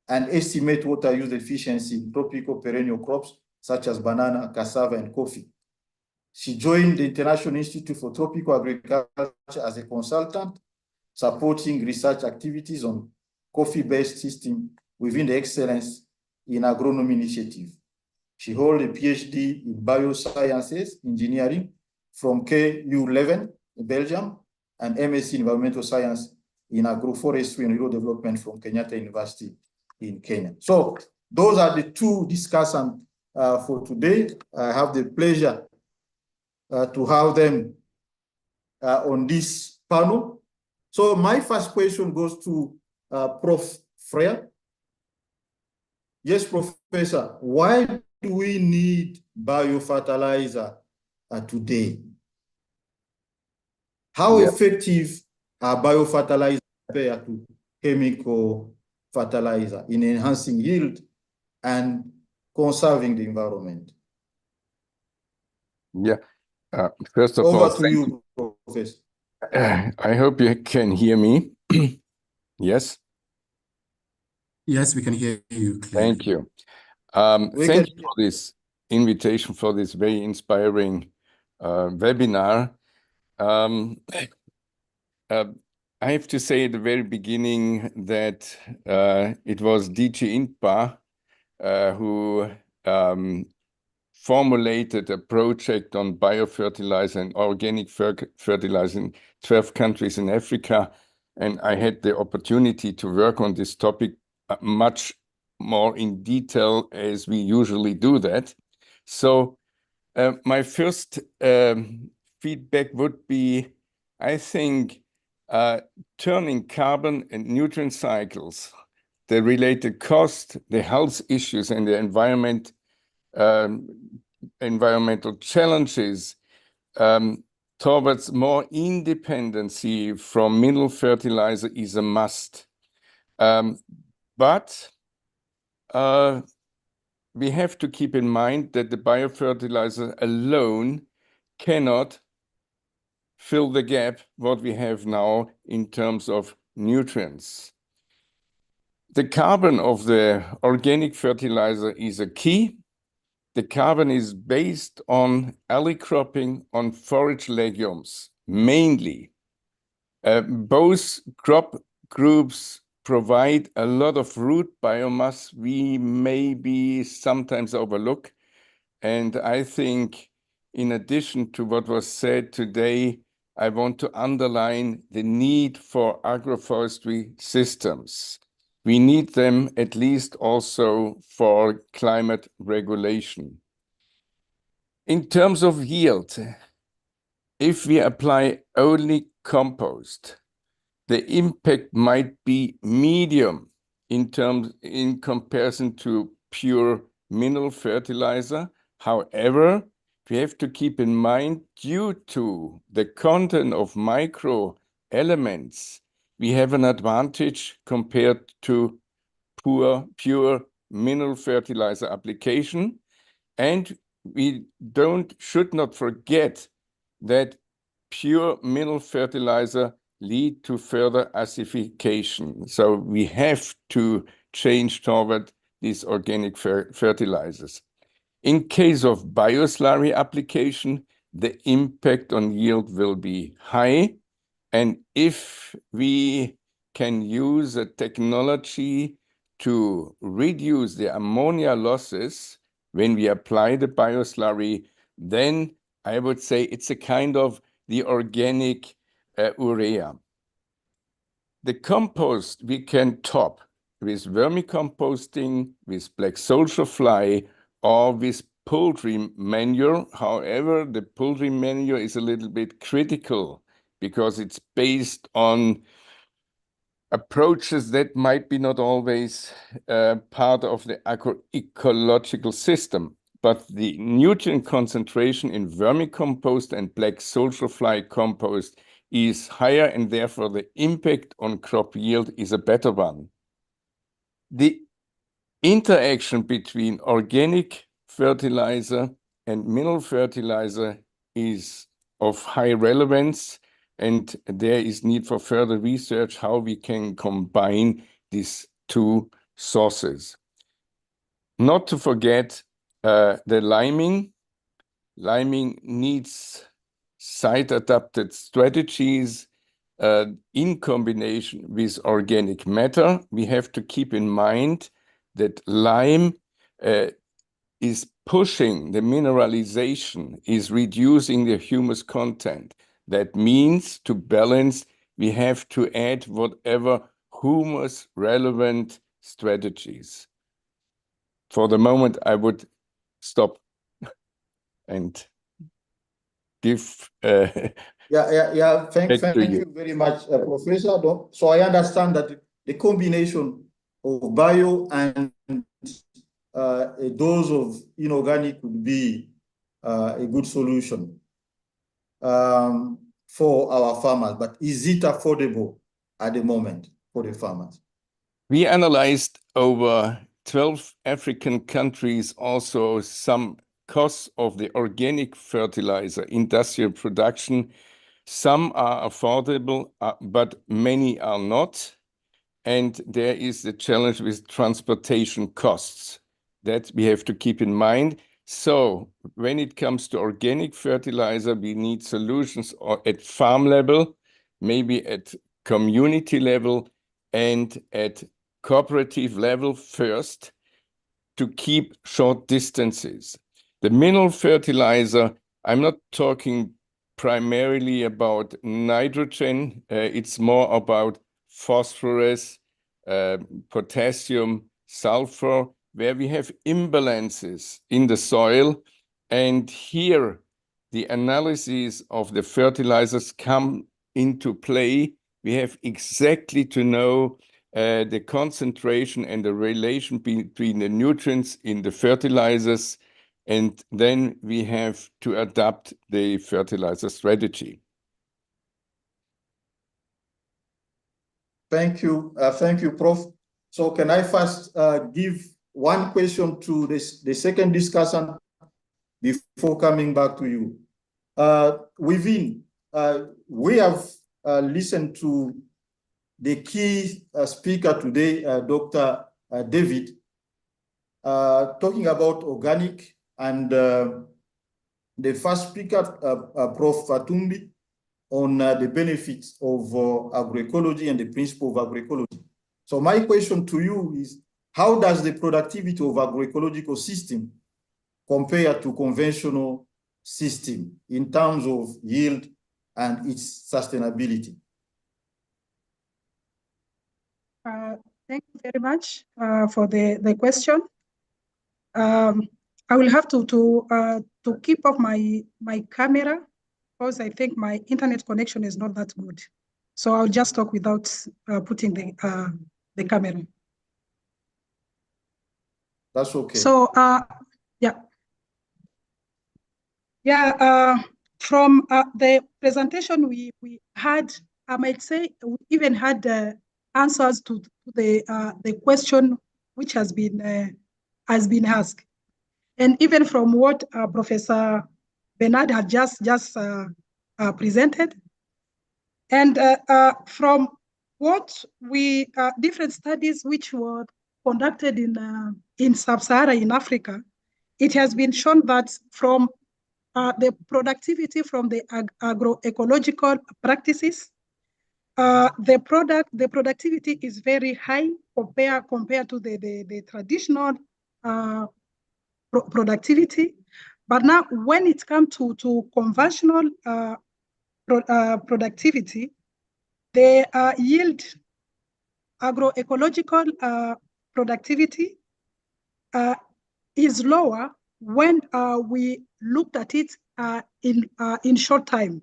and estimate water use efficiency in tropical perennial crops such as banana, cassava, and coffee. She joined the International Institute for Tropical Agriculture as a consultant, supporting research activities on coffee-based system within the Excellence in Agronomy Initiative. She holds a PhD in Biosciences Engineering from KU Leuven in Belgium and MSc in Environmental Science in Agroforestry and Rural Development from Kenyatta University in Kenya. So those are the two discussants for today. I have the pleasure to have them on this panel. So my first question goes to Prof. Freya. Yes, Professor, why do we need biofertilizer today? How effective are biofertilizers compared to chemical fertilizer in enhancing yield and conserving the environment? Yeah, first of all, over to you, Professor. I hope you can hear me. Yes? Yes, we can hear you clearly. Thank you. Thank you for this invitation, for this very inspiring webinar. I have to say at the very beginning that it was DG INPA who formulated a project on biofertilizer and organic fertilizer in 12 countries in Africa. And I had the opportunity to work on this topic much more in detail as we usually do that. So my first feedback would be, I think, turning carbon and nutrient cycles, the related cost, the health issues, and the environmental challenges towards more independency from mineral fertilizer is a must. But we have to keep in mind that the biofertilizer alone cannot fill the gap what we have now in terms of nutrients. The carbon of the organic fertilizer is a key. The carbon is based on alley cropping on forage legumes, mainly. Both crop groups provide a lot of root biomass we maybe sometimes overlook. And I think in addition to what was said today, I want to underline the need for agroforestry systems. We need them at least also for climate regulation. In terms of yield, if we apply only compost, the impact might be medium in comparison to pure mineral fertilizer. However, we have to keep in mind, due to the content of micro elements, we have an advantage compared to pure mineral fertilizer application. And we should not forget that pure mineral fertilizer lead to further acidification. So we have to change toward these organic fertilizers. In case of bioslurry application, the impact on yield will be high. And if we can use a technology to reduce the ammonia losses when we apply the bioslurry, then I would say it's a kind of the organic urea. The compost we can top with vermicomposting, with black soldier fly, or with poultry manure. However, the poultry manure is a little bit critical because it's based on approaches that might be not always part of the agroecological system. But the nutrient concentration in vermicompost and black soldier fly compost is higher, and therefore the impact on crop yield is a better one. The interaction between organic fertilizer and mineral fertilizer is of high relevance, and there is need for further research how we can combine these two sources. Not to forget the liming. Liming needs site-adapted strategies in combination with organic matter. We have to keep in mind that lime is pushing the mineralization, is reducing the humus content. That means to balance, we have to add whatever humus relevant strategies. For the moment, I would stop and give Thank you very much, Professor. So I understand that the combination of bio and a dose of inorganic would be a good solution for our farmers. But is it affordable at the moment for the farmers? We analyzed over 12 African countries, also some costs of the organic fertilizer industrial production. Some are affordable, but many are not. And there is the challenge with transportation costs that we have to keep in mind. So when it comes to organic fertilizer, we need solutions at farm level, maybe at community level, and at cooperative level first, to keep short distances. The mineral fertilizer, I'm not talking primarily about nitrogen. It's more about phosphorus, potassium, sulfur, where we have imbalances in the soil. And here, the analysis of the fertilizers come into play. We have exactly to know the concentration and the relation between the nutrients in the fertilizers, and then we have to adapt the fertilizer strategy. Thank you, Prof. So can I first give one question to the second discussant before coming back to you? We have listened to the key speaker today, Dr. David, talking about organic, and the first speaker, Prof. Fatumbi, on the benefits of agroecology and the principle of agroecology. So my question to you is, how does the productivity of agroecological system compare to conventional system in terms of yield and its sustainability? Thank you very much for the question. I will have to keep off my camera because I think my internet connection is not that good. So I'll just talk without putting the camera. That's okay. So from the presentation we had, I might say we even had answers to the question which has been asked, and even from what Professor Bernard had just presented, And from what we, different studies which were conducted in Sub-Sahara in Africa, it has been shown that from the productivity from the agroecological practices, the productivity is very high compared to the traditional productivity. But now when it comes to conventional productivity, the yield agroecological productivity is lower when we looked at it in short time.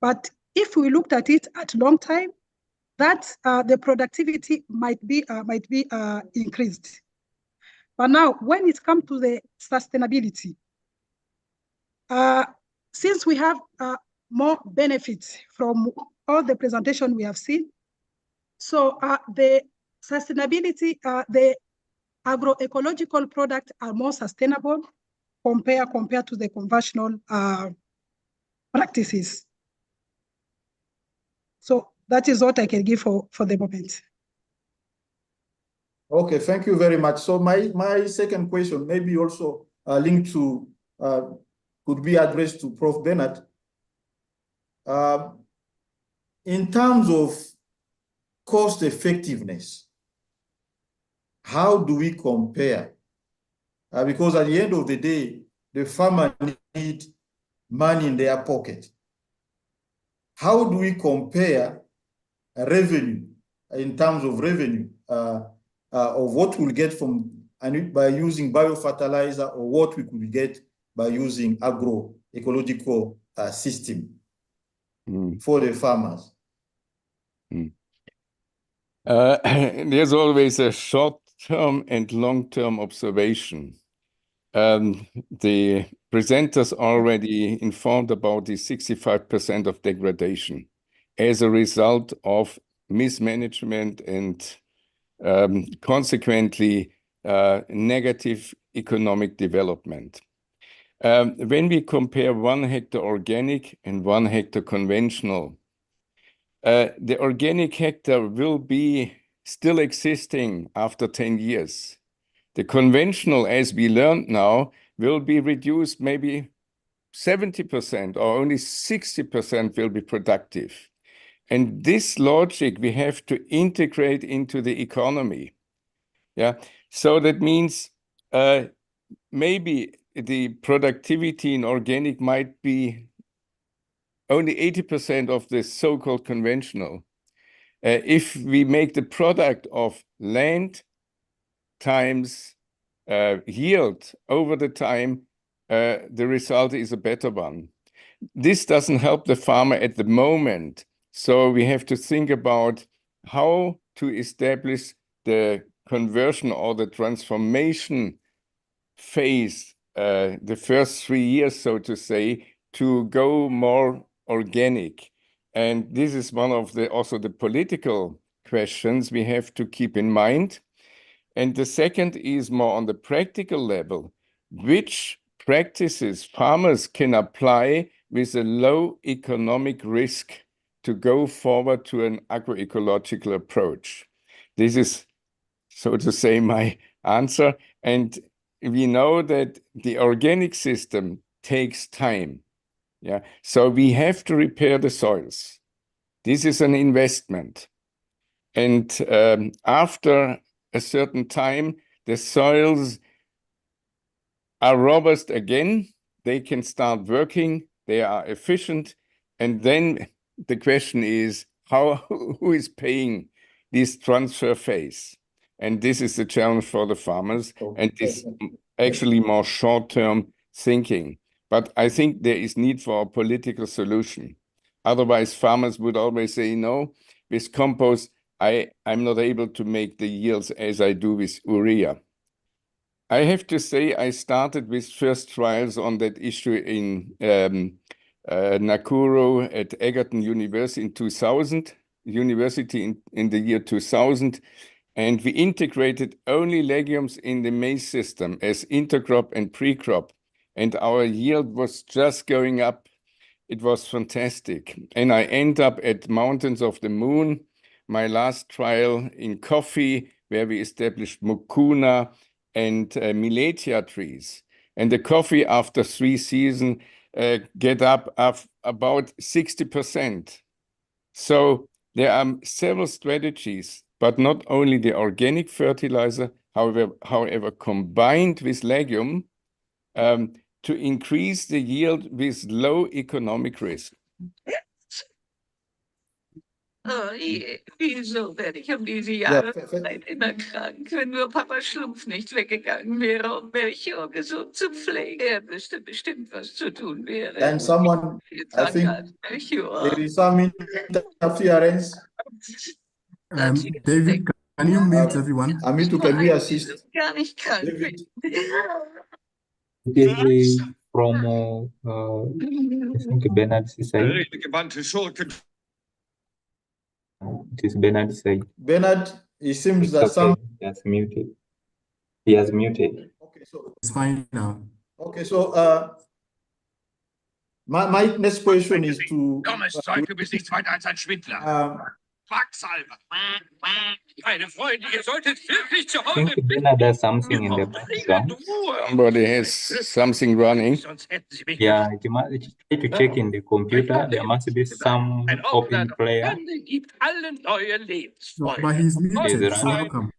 But if we looked at it at long time, that the productivity might be increased. But now, when it comes to the sustainability, since we have more benefits from all the presentation we have seen, so the sustainability, the agroecological products are more sustainable compared to the conventional practices. So that is what I can give for the moment. Okay, thank you very much. So my second question, maybe also linked to, could be addressed to Prof. Bernard. In terms of cost effectiveness, how do we compare? Because at the end of the day, the farmer needs money in their pocket. How do we compare revenue in terms of revenue of what we'll get from by using biofertilizer, or what we could get by using agroecological system for the farmers? There's always a short-term and long-term observation. The presenters already informed about the 65% of degradation as a result of mismanagement and consequently negative economic development. When we compare 1 hectare organic and 1 hectare conventional, the organic hectare will be still existing after 10 years. The conventional, as we learned now, will be reduced maybe 70% or only 60% will be productive. And this logic we have to integrate into the economy. Yeah, so that means maybe the productivity in organic might be only 80% of the so-called conventional. If we make the product of land times yield over the time, the result is a better one. This doesn't help the farmer at the moment. So we have to think about how to establish the conversion or the transformation phase, the first 3 years, so to say, to go more organic. And this is one of the also the political questions we have to keep in mind. And the second is more on the practical level, which practices farmers can apply with a low economic risk to go forward to an agroecological approach. This is, so to say, my answer. And we know that the organic system takes time. Yeah, so we have to repair the soils. This is an investment. And after a certain time, the soils are robust again. They can start working. They are efficient. And then the question is, who is paying this transfer phase? And this is the challenge for the farmers. And this actually more short-term thinking. But I think there is need for a political solution. Otherwise, farmers would always say, no, with compost, I'm not able to make the yields as I do with urea. I have to say I started with first trials on that issue in Nakuru at Egerton University in 2000, in the year 2000. And we integrated only legumes in the maize system as intercrop and pre-crop. And our yield was just going up it was fantastic. And I end up at Mountains of the Moon, my last trial in coffee, where we established mucuna and miletia trees. And the coffee after 3 seasons get up about 60%. So there are several strategies, but not only the organic fertilizer, however combined with legume, to increase the yield with low economic risk. Oh je, wieso werde ich diese Jahre lang immer krank, wenn nur Papa Schlumpf nicht weggegangen wäre, um Melchior gesund zu pflegen? Er wüsste bestimmt, was zu tun wäre. And someone, I think there is some interference. David, can you mute everyone? Amitu, can we assist? Gar nicht krank. David. It is from, I think, Bernard's side. It is Bernard's side. Bernard, it seems It's that okay. some... He has muted. He has muted. Okay, so... It's fine now. Okay, so my next question is to... Dummes Zeug, du bist nichts weiter als ein Schwindler. Quacksalber. Meine Freunde, ihr solltet wirklich zu I Hause think Bernard does something in the background. Somebody has something running. Yeah, you must try to check in the computer. There must be some open player. gibt allen neue Lebensfreude. But he's muted, Is so how come?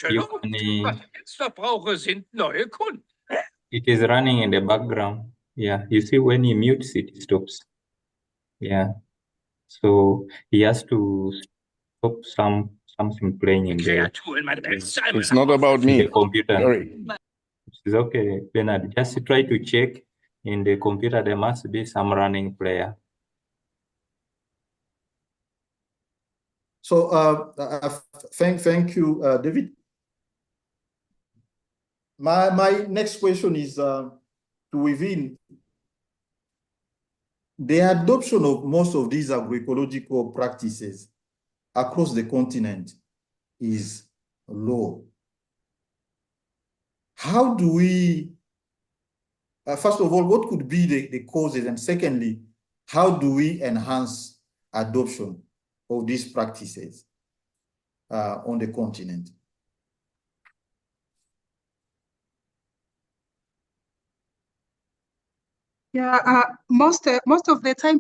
You can, Was ich jetzt noch brauche, sind neue Kunden. it is running in the background. Yeah, you see when he mutes it, it stops. Yeah, so he has to stop something playing in the It's not about me. computer. Sorry. It's okay, Bernard. Just try to check in the computer. There must be some running player. So thank you, David. My next question is to within the adoption of most of these agroecological practices across the continent is low. How do we, first of all, what could be the causes? And secondly, how do we enhance adoption of these practices on the continent? Yeah, most of the time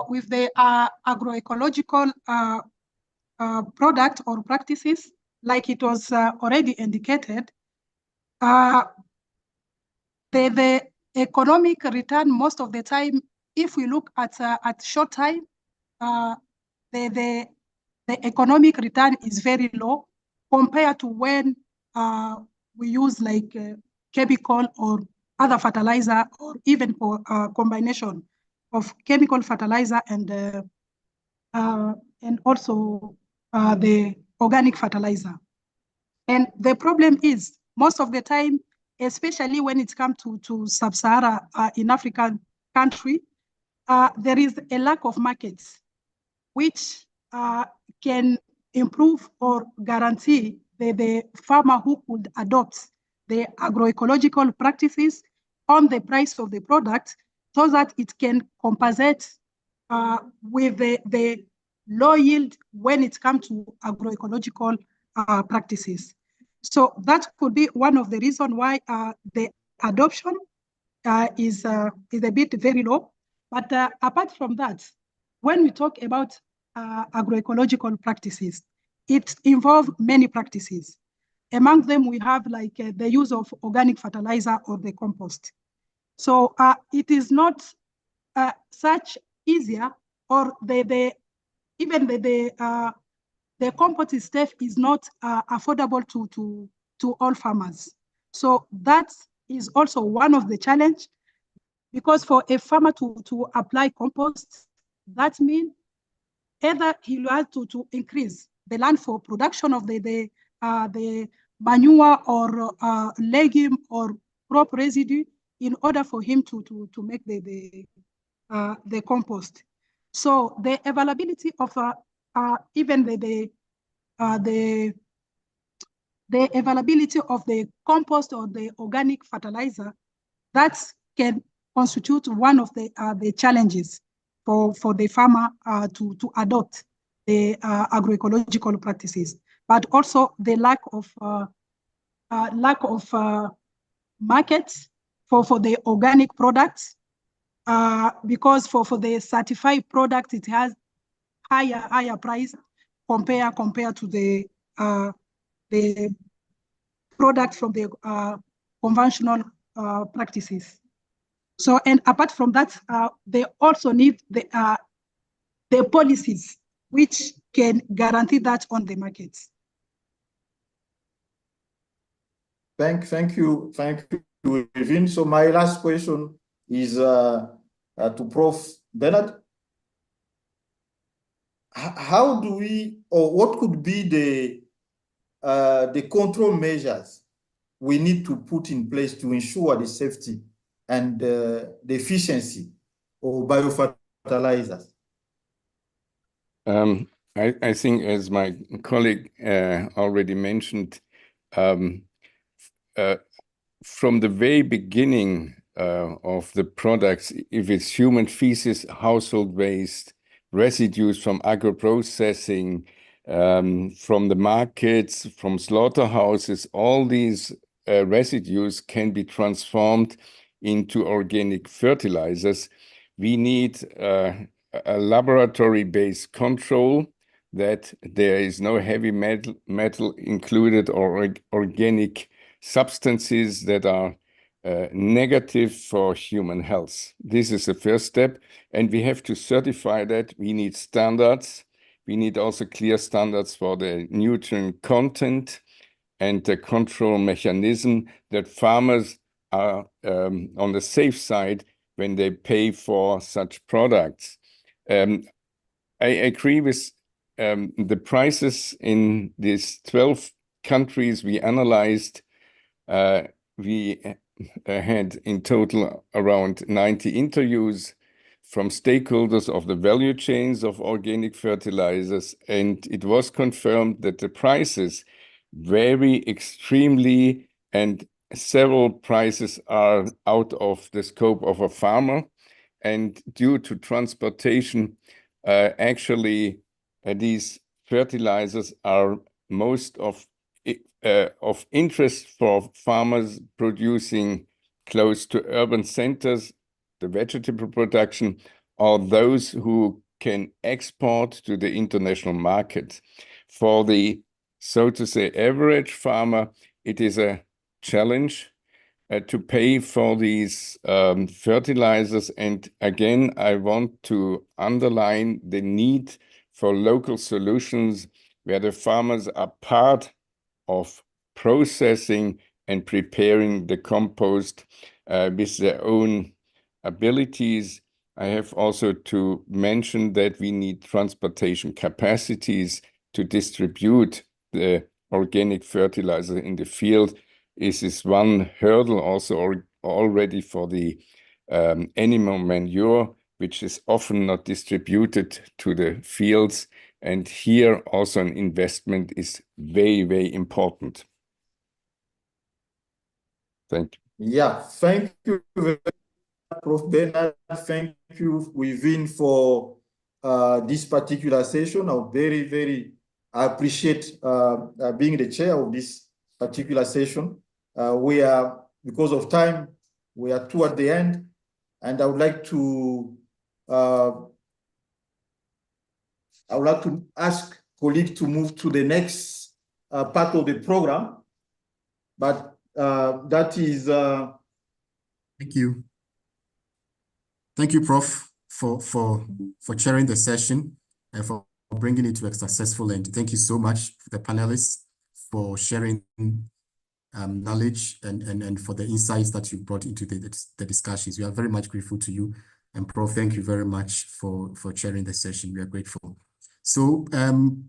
with the agroecological product or practices, like it was already indicated, the economic return most of the time, if we look at short time, the economic return is very low compared to when we use like chemical or other fertilizer, or even for combination of chemical fertilizer and also the organic fertilizer. And the problem is most of the time, especially when it comes to sub-Sahara in African country, there is a lack of markets, which can improve or guarantee the farmer who could adopt the agroecological practices on the price of the product, so that it can compensate with the low yield when it comes to agroecological practices. So that could be one of the reasons why the adoption is a bit very low. But apart from that, when we talk about agroecological practices, it involves many practices. Among them, we have like the use of organic fertilizer or the compost. So it is not such easier, or even the compost itself is not affordable to all farmers. So that is also one of the challenge, because for a farmer to apply compost, that means either he will have to increase the land for production of the manure or legume or crop residue in order for him to make the compost. So the availability of even the availability of the compost or the organic fertilizer, that can constitute one of the challenges for the farmer to adopt the agroecological practices, but also the lack of markets for the organic products, because for the certified product, it has higher price compared to the product from the conventional practices. So, and apart from that, they also need the policies which can guarantee that on the markets. Thank you, Evin. So my last question is to Prof. Bernard. How do we, or what could be the control measures we need to put in place to ensure the safety and the efficiency of biofertilizers? I think, as my colleague already mentioned, from the very beginning of the products, if it's human feces, household waste, residues from agro-processing, from the markets, from slaughterhouses, all these residues can be transformed into organic fertilizers. We need a laboratory-based control that there is no heavy metal included or organic substances that are negative for human health. This is the first step, and we have to certify that. We need standards. We need also clear standards for the nutrient content and the control mechanism, that farmers are on the safe side when they pay for such products. I agree with the prices in these 12 countries we analyzed. We had in total around 90 interviews from stakeholders of the value chains of organic fertilizers, and it was confirmed that the prices vary extremely, and several prices are out of the scope of a farmer. And due to transportation, actually these fertilizers are most of interest for farmers producing close to urban centers, the vegetable production, or those who can export to the international market. For the, so to say, average farmer, it is a challenge to pay for these fertilizers. And again, I want to underline the need for local solutions where the farmers are part of processing and preparing the compost with their own abilities. I have also to mention that we need transportation capacities to distribute the organic fertilizer in the field. This is one hurdle also already for the animal manure, which is often not distributed to the fields. And here also an investment is very, very important. Thank you. Yeah, thank you very much, Prof. Bernard. Thank you, Evin, for this particular session. I appreciate being the chair of this particular session. We are, because of time, we are toward the end, and I would like to ask colleagues to move to the next part of the program, but that is... Thank you. Thank you, Prof, for chairing the session and for bringing it to a successful end. Thank you so much for the panelists for sharing knowledge and for the insights that you brought into the discussions. We are very much grateful to you. And Prof, thank you very much for chairing the session. We are grateful. So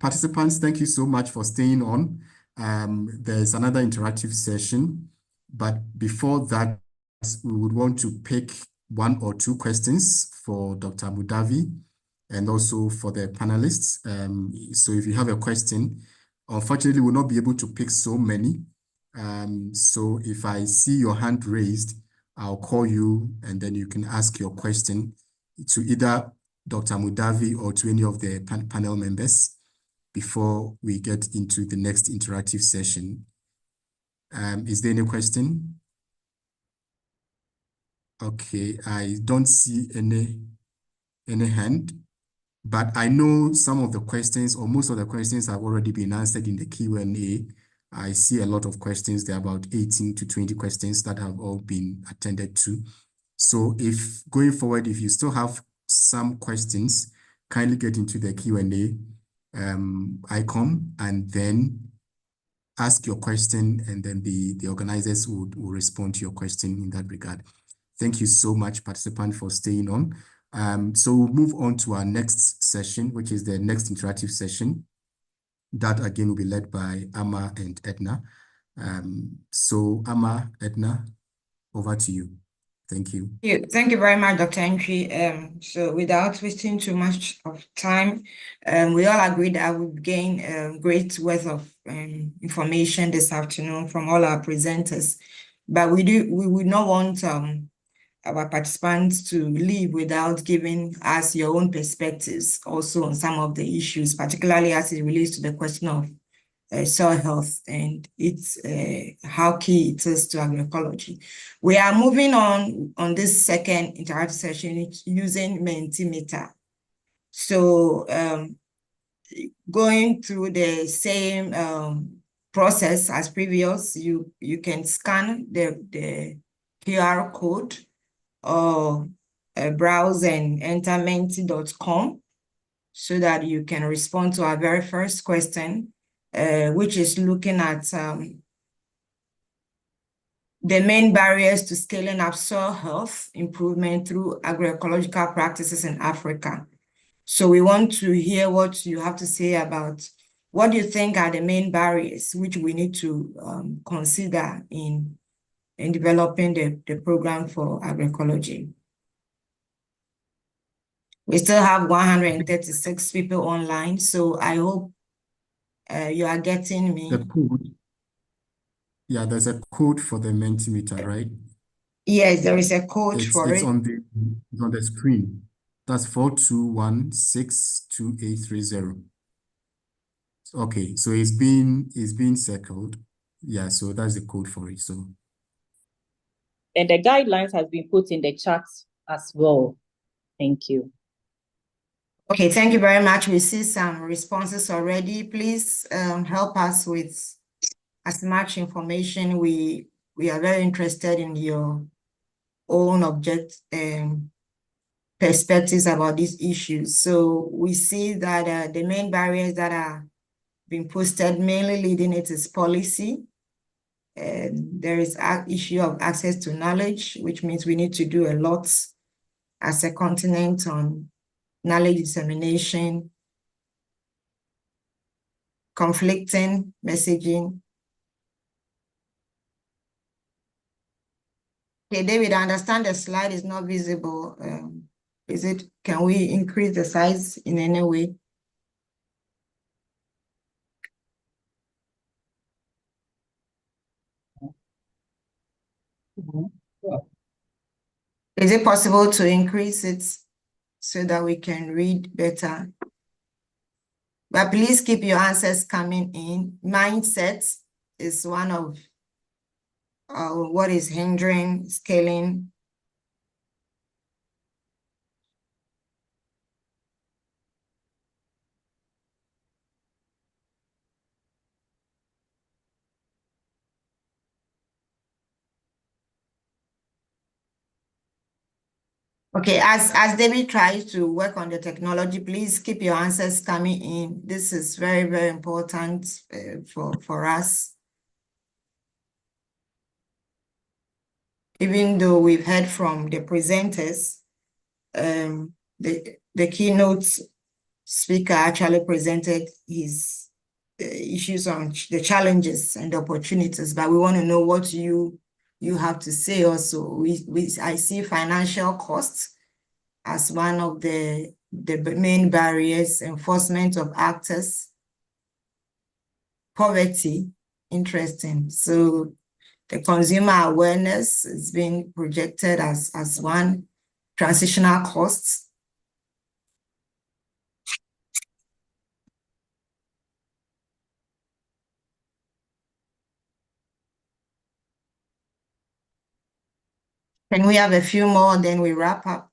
participants, thank you so much for staying on. There's another interactive session, but before that, we would want to pick 1 or 2 questions for Dr. Mudavi and also for the panelists. So if you have a question, unfortunately, we'll not be able to pick so many. So if I see your hand raised, I'll call you and then you can ask your question to either Dr. Mudavi or to any of the panel members before we get into the next interactive session. Is there any question? Okay, I don't see any hand, but I know some of the questions or most of the questions have already been answered in the Q&A. I see a lot of questions. There are about 18 to 20 questions that have all been attended to. So if going forward, if you still have some questions, kindly get into the Q&A icon and then ask your question, and then the organizers will respond to your question in that regard. Thank you so much, participant, for staying on. So we'll move on to our next session, which is the next interactive session. That again will be led by Amma and Edna. So Amma, Edna, over to you. Thank you. Thank you very much, Dr. Entry. So without wasting too much of time, we all agree that we've gained a great wealth of information this afternoon from all our presenters. But we would not want our participants to leave without giving us your own perspectives also on some of the issues, particularly as it relates to the question of soil health and its how key it is to agroecology. We are moving on this second interactive session using Mentimeter. So going through the same process as previous, you can scan the QR code or browse and enter menti.com so that you can respond to our very first question, which is looking at the main barriers to scaling up soil health improvement through agroecological practices in Africa. So we want to hear what you have to say about what you think are the main barriers which we need to consider in developing the program for agroecology. We still have 136 people online, so I hope you are getting me. The code. Yeah, there's a code for the Mentimeter, right? Yes, there is a code for it's it. It's on the screen. That's 421-62830. Okay, so it's been circled. Yeah, so that's the code for it. So And the guidelines has been put in the chat as well. Thank you. Okay, thank you very much. We see some responses already. Please help us with as much information. We are very interested in your own perspectives about these issues. So we see that the main barriers that are being posted, mainly leading it is policy. There is an issue of access to knowledge, which means we need to do a lot as a continent on knowledge dissemination, conflicting messaging. Okay, David, I understand the slide is not visible. Can we increase the size in any way? Is it possible to increase it so that we can read better? But please keep your answers coming in. Mindset is one of what is hindering scaling. Okay, as David tries to work on the technology, please keep your answers coming in. This is very, very important for us. Even though we've heard from the presenters, the keynote speaker actually presented his issues on the challenges and the opportunities, but we want to know what you have to say also. I see financial costs as one of the main barriers, enforcement of actors, poverty, interesting. So the consumer awareness is being projected as one, transitional costs. Can we have a few more, then we wrap up?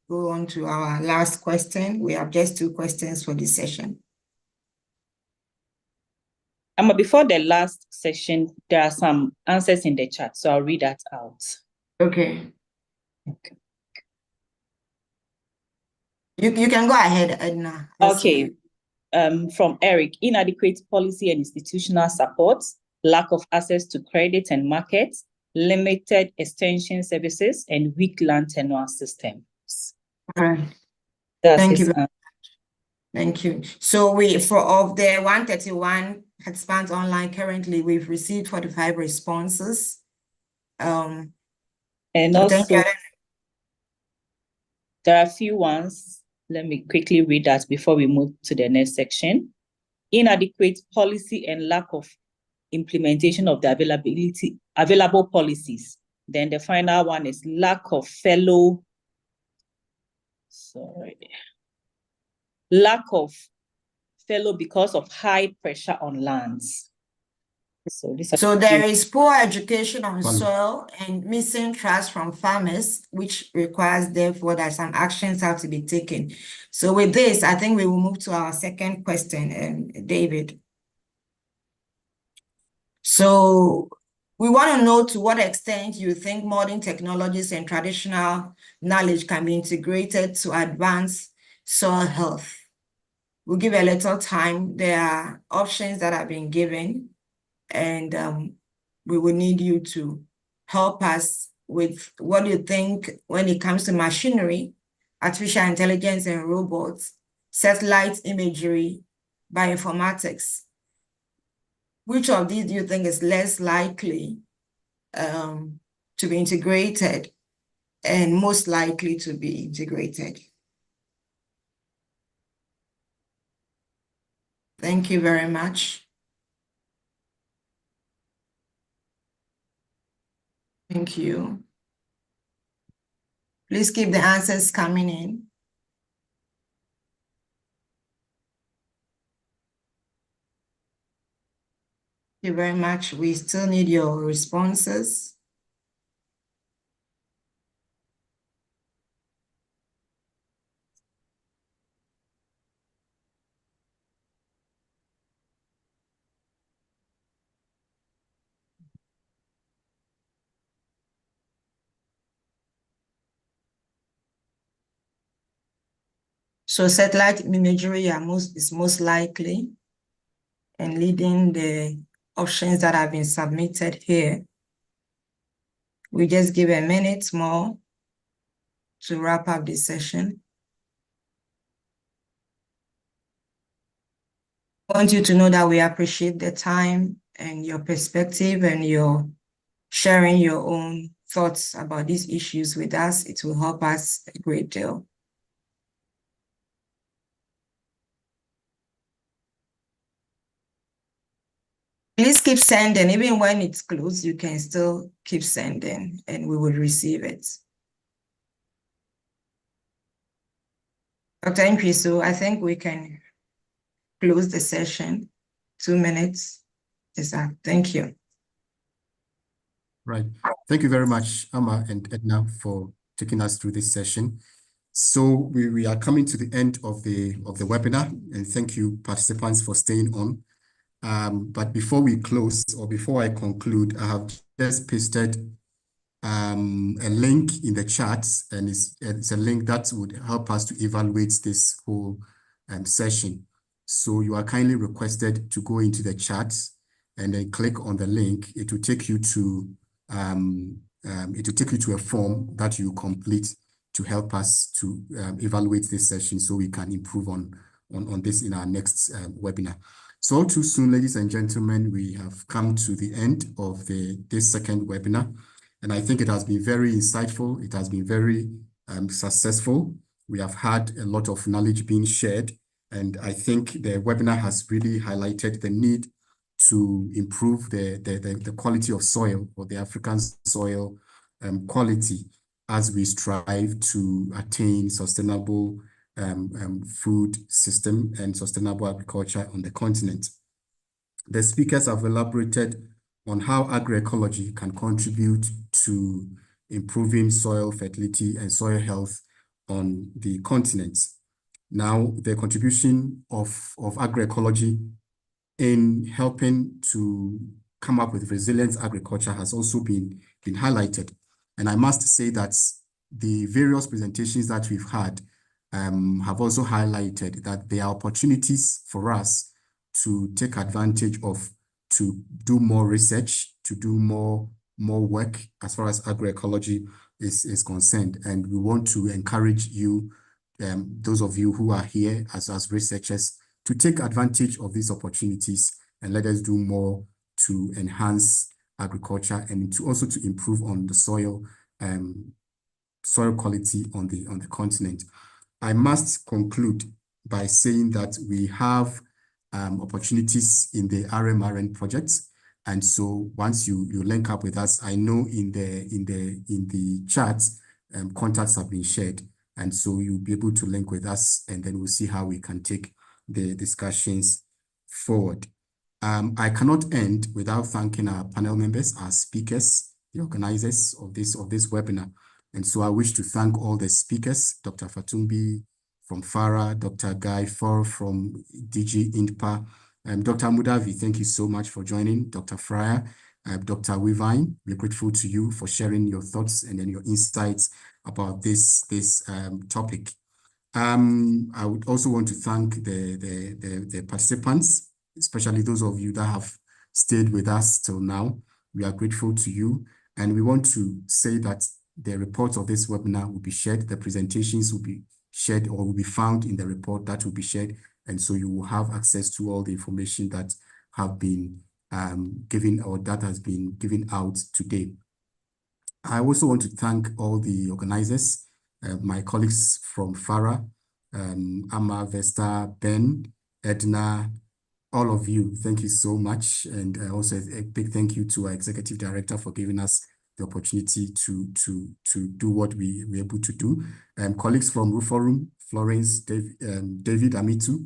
Go on to our last question. We have just 2 questions for this session. Before the last session, there are some answers in the chat, so I'll read that out. Okay. You can go ahead, Edna. Okay. From Eric, inadequate policy and institutional support, lack of access to credit and markets, limited extension services, and weak land tenure systems. Okay. Thank you. Thank you. So of the 131 participants online currently, we've received 45 responses. And also, there are a few ones. Let me quickly read that before we move to the next section. Inadequate policy and lack of implementation of the available policies. Then the final one is lack of fellow because of high pressure on lands. So there is poor education on soil and missing trust from farmers, which requires, therefore, that some actions have to be taken. So with this, I think we will move to our second question, David. So we want to know to what extent you think modern technologies and traditional knowledge can be integrated to advance soil health. We'll give a little time. There are options that have been given, and we will need you to help us with what you think when it comes to machinery, artificial intelligence and robots, satellite imagery, bioinformatics. Which of these do you think is less likely to be integrated and most likely to be integrated? Thank you very much. Thank you. Please keep the answers coming in. Thank you very much. We still need your responses. So satellite imagery is most likely and leading the options that have been submitted here. We just give a minute more to wrap up this session. I want you to know that we appreciate the time and your perspective and your sharing your own thoughts about these issues with us. It will help us a great deal. Please keep sending. Even when it's closed, you can still keep sending and we will receive it. Dr. Nkwiso, I think we can close the session. 2 minutes is up. Thank you. Right. Thank you very much, Amma and Edna, for taking us through this session. So we are coming to the end of the webinar, and thank you, participants, for staying on. But before we close, or before I conclude, I have just pasted a link in the chat, and it's a link that would help us to evaluate this whole session. So you are kindly requested to go into the chat and then click on the link. It will take you to a form that you complete to help us to evaluate this session, so we can improve on this in our next webinar. So all too soon, ladies and gentlemen, we have come to the end of this second webinar, and I think it has been very insightful. It has been very successful. We have had a lot of knowledge being shared, and I think the webinar has really highlighted the need to improve the quality of soil, or the African soil quality, as we strive to attain sustainable food system and sustainable agriculture on the continent. The speakers have elaborated on how agroecology can contribute to improving soil fertility and soil health on the continent. Now, the contribution of agroecology in helping to come up with resilient agriculture has also been highlighted. And I must say that the various presentations that we've had have also highlighted that there are opportunities for us to take advantage of, to do more research, to do more work as far as agroecology is concerned. And we want to encourage you, those of you who are here as researchers, to take advantage of these opportunities and let us do more to enhance agriculture and to also to improve on the soil quality on the continent. I must conclude by saying that we have opportunities in the RMRN projects. And so once you link up with us, I know in the chat, contacts have been shared. And so you'll be able to link with us, and then we'll see how we can take the discussions forward. I cannot end without thanking our panel members, our speakers, the organizers of this webinar. And so I wish to thank all the speakers, Dr. Fatumbi from FARA, Dr. Guy Ford from DG INPA, Dr. Mudavi, thank you so much for joining, Dr. Fryer, Dr. Wivine, we're grateful to you for sharing your thoughts and then your insights about this topic. I would also want to thank the participants, especially those of you that have stayed with us till now. We are grateful to you. And we want to say that the report of this webinar will be shared. The presentations will be shared or will be found in the report that will be shared. And so you will have access to all the information that have been given or that has been given out today. I also want to thank all the organizers, my colleagues from FARA, Amma, Vesta, Ben, Edna, all of you. Thank you so much. And also a big thank you to our executive director for giving us the opportunity to do what we were able to do. Colleagues from Ruforum, Florence, David Amitu,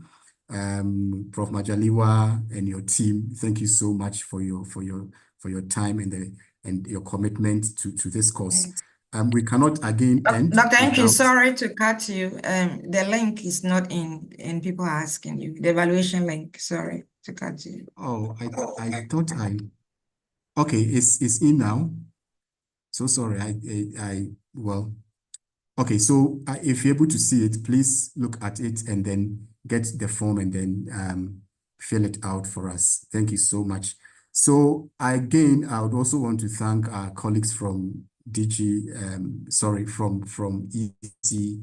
Prof. Majaliwa, and your team. Thank you so much for your time and your commitment to this course. We cannot again end. Dr. Entry, sorry to cut you. The link is not in people are asking you. The evaluation link, sorry to cut you. Oh, I thought okay, it's in now. So sorry, well, okay, so if you're able to see it, please look at it and then get the form and then fill it out for us. Thank you so much. So again, I would also want to thank our colleagues from DG, from EC,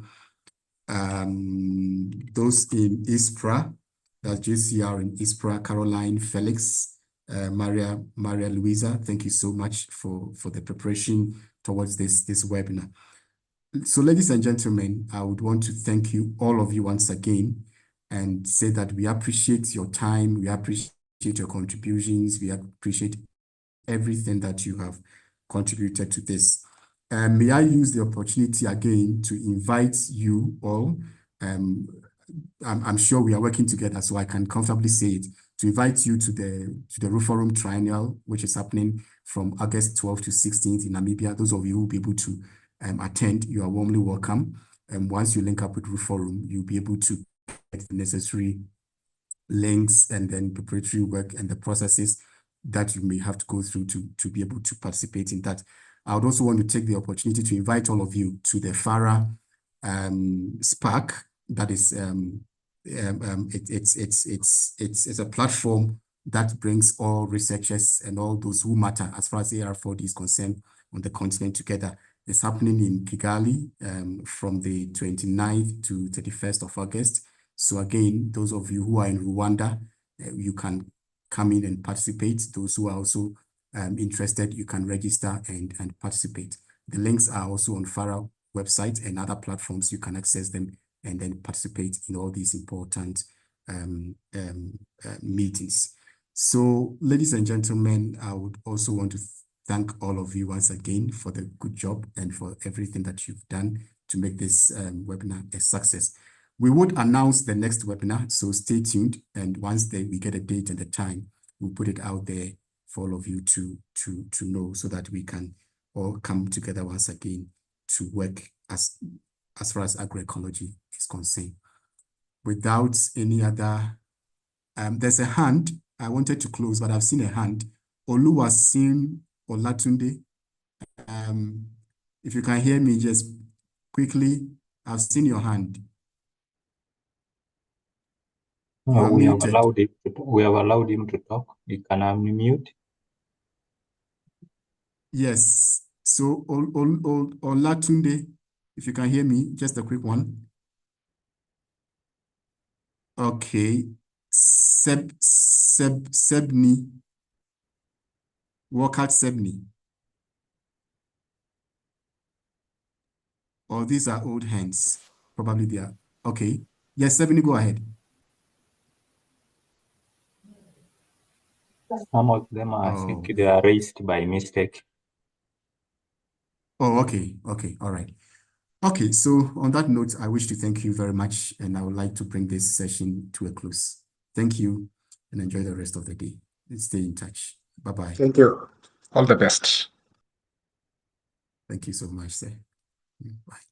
those in ISPRA, that's JCR in ISPRA, Caroline, Felix, Maria Luisa. Thank you so much for the preparation towards this webinar. So ladies and gentlemen, I would want to thank you, all of you once again, and say that we appreciate your time, we appreciate your contributions, we appreciate everything that you have contributed to this. May I use the opportunity again to invite you all, I'm sure we are working together, so I can comfortably say it, to invite you to the Ruforum Triennial, which is happening from August 12th to 16th in Namibia. Those of you who will be able to attend, you are warmly welcome. And once you link up with Ruforum, you'll be able to get the necessary links and then preparatory work and the processes that you may have to go through to be able to participate in that. I would also want to take the opportunity to invite all of you to the FARA Spark. That is, it's a platform that brings all researchers and all those who matter as far as AR4D is concerned on the continent together. It's happening in Kigali from the 29th to 31st of August. So again, those of you who are in Rwanda, you can come in and participate. Those who are also interested, you can register and participate. The links are also on FARA website and other platforms. You can access them and then participate in all these important meetings. So, ladies and gentlemen, I would also want to thank all of you once again for the good job and for everything that you've done to make this webinar a success. We would announce the next webinar, so stay tuned. And once we get a date and a time, we'll put it out there for all of you to know so that we can all come together once again to work as far as agroecology is concerned. Without any other, there's a hand. I wanted to close, but I've seen a hand. Oluwasin Olatunde. If you can hear me, just quickly, I've seen your hand. You are we have muted. allowed him to talk. He can unmute. Yes. So Olatunde, if you can hear me, just a quick one. Okay. Sebni. Workout Sebni. Or these are old hands. Probably they are. Okay. Yes, Sebni, go ahead. Some of them I think they are raised by mistake. Oh, okay. Okay. All right. Okay. So on that note, I wish to thank you very much, and I would like to bring this session to a close. Thank you, and enjoy the rest of the day. Stay in touch. Bye-bye. Thank you. All the best. Thank you so much, sir. Bye.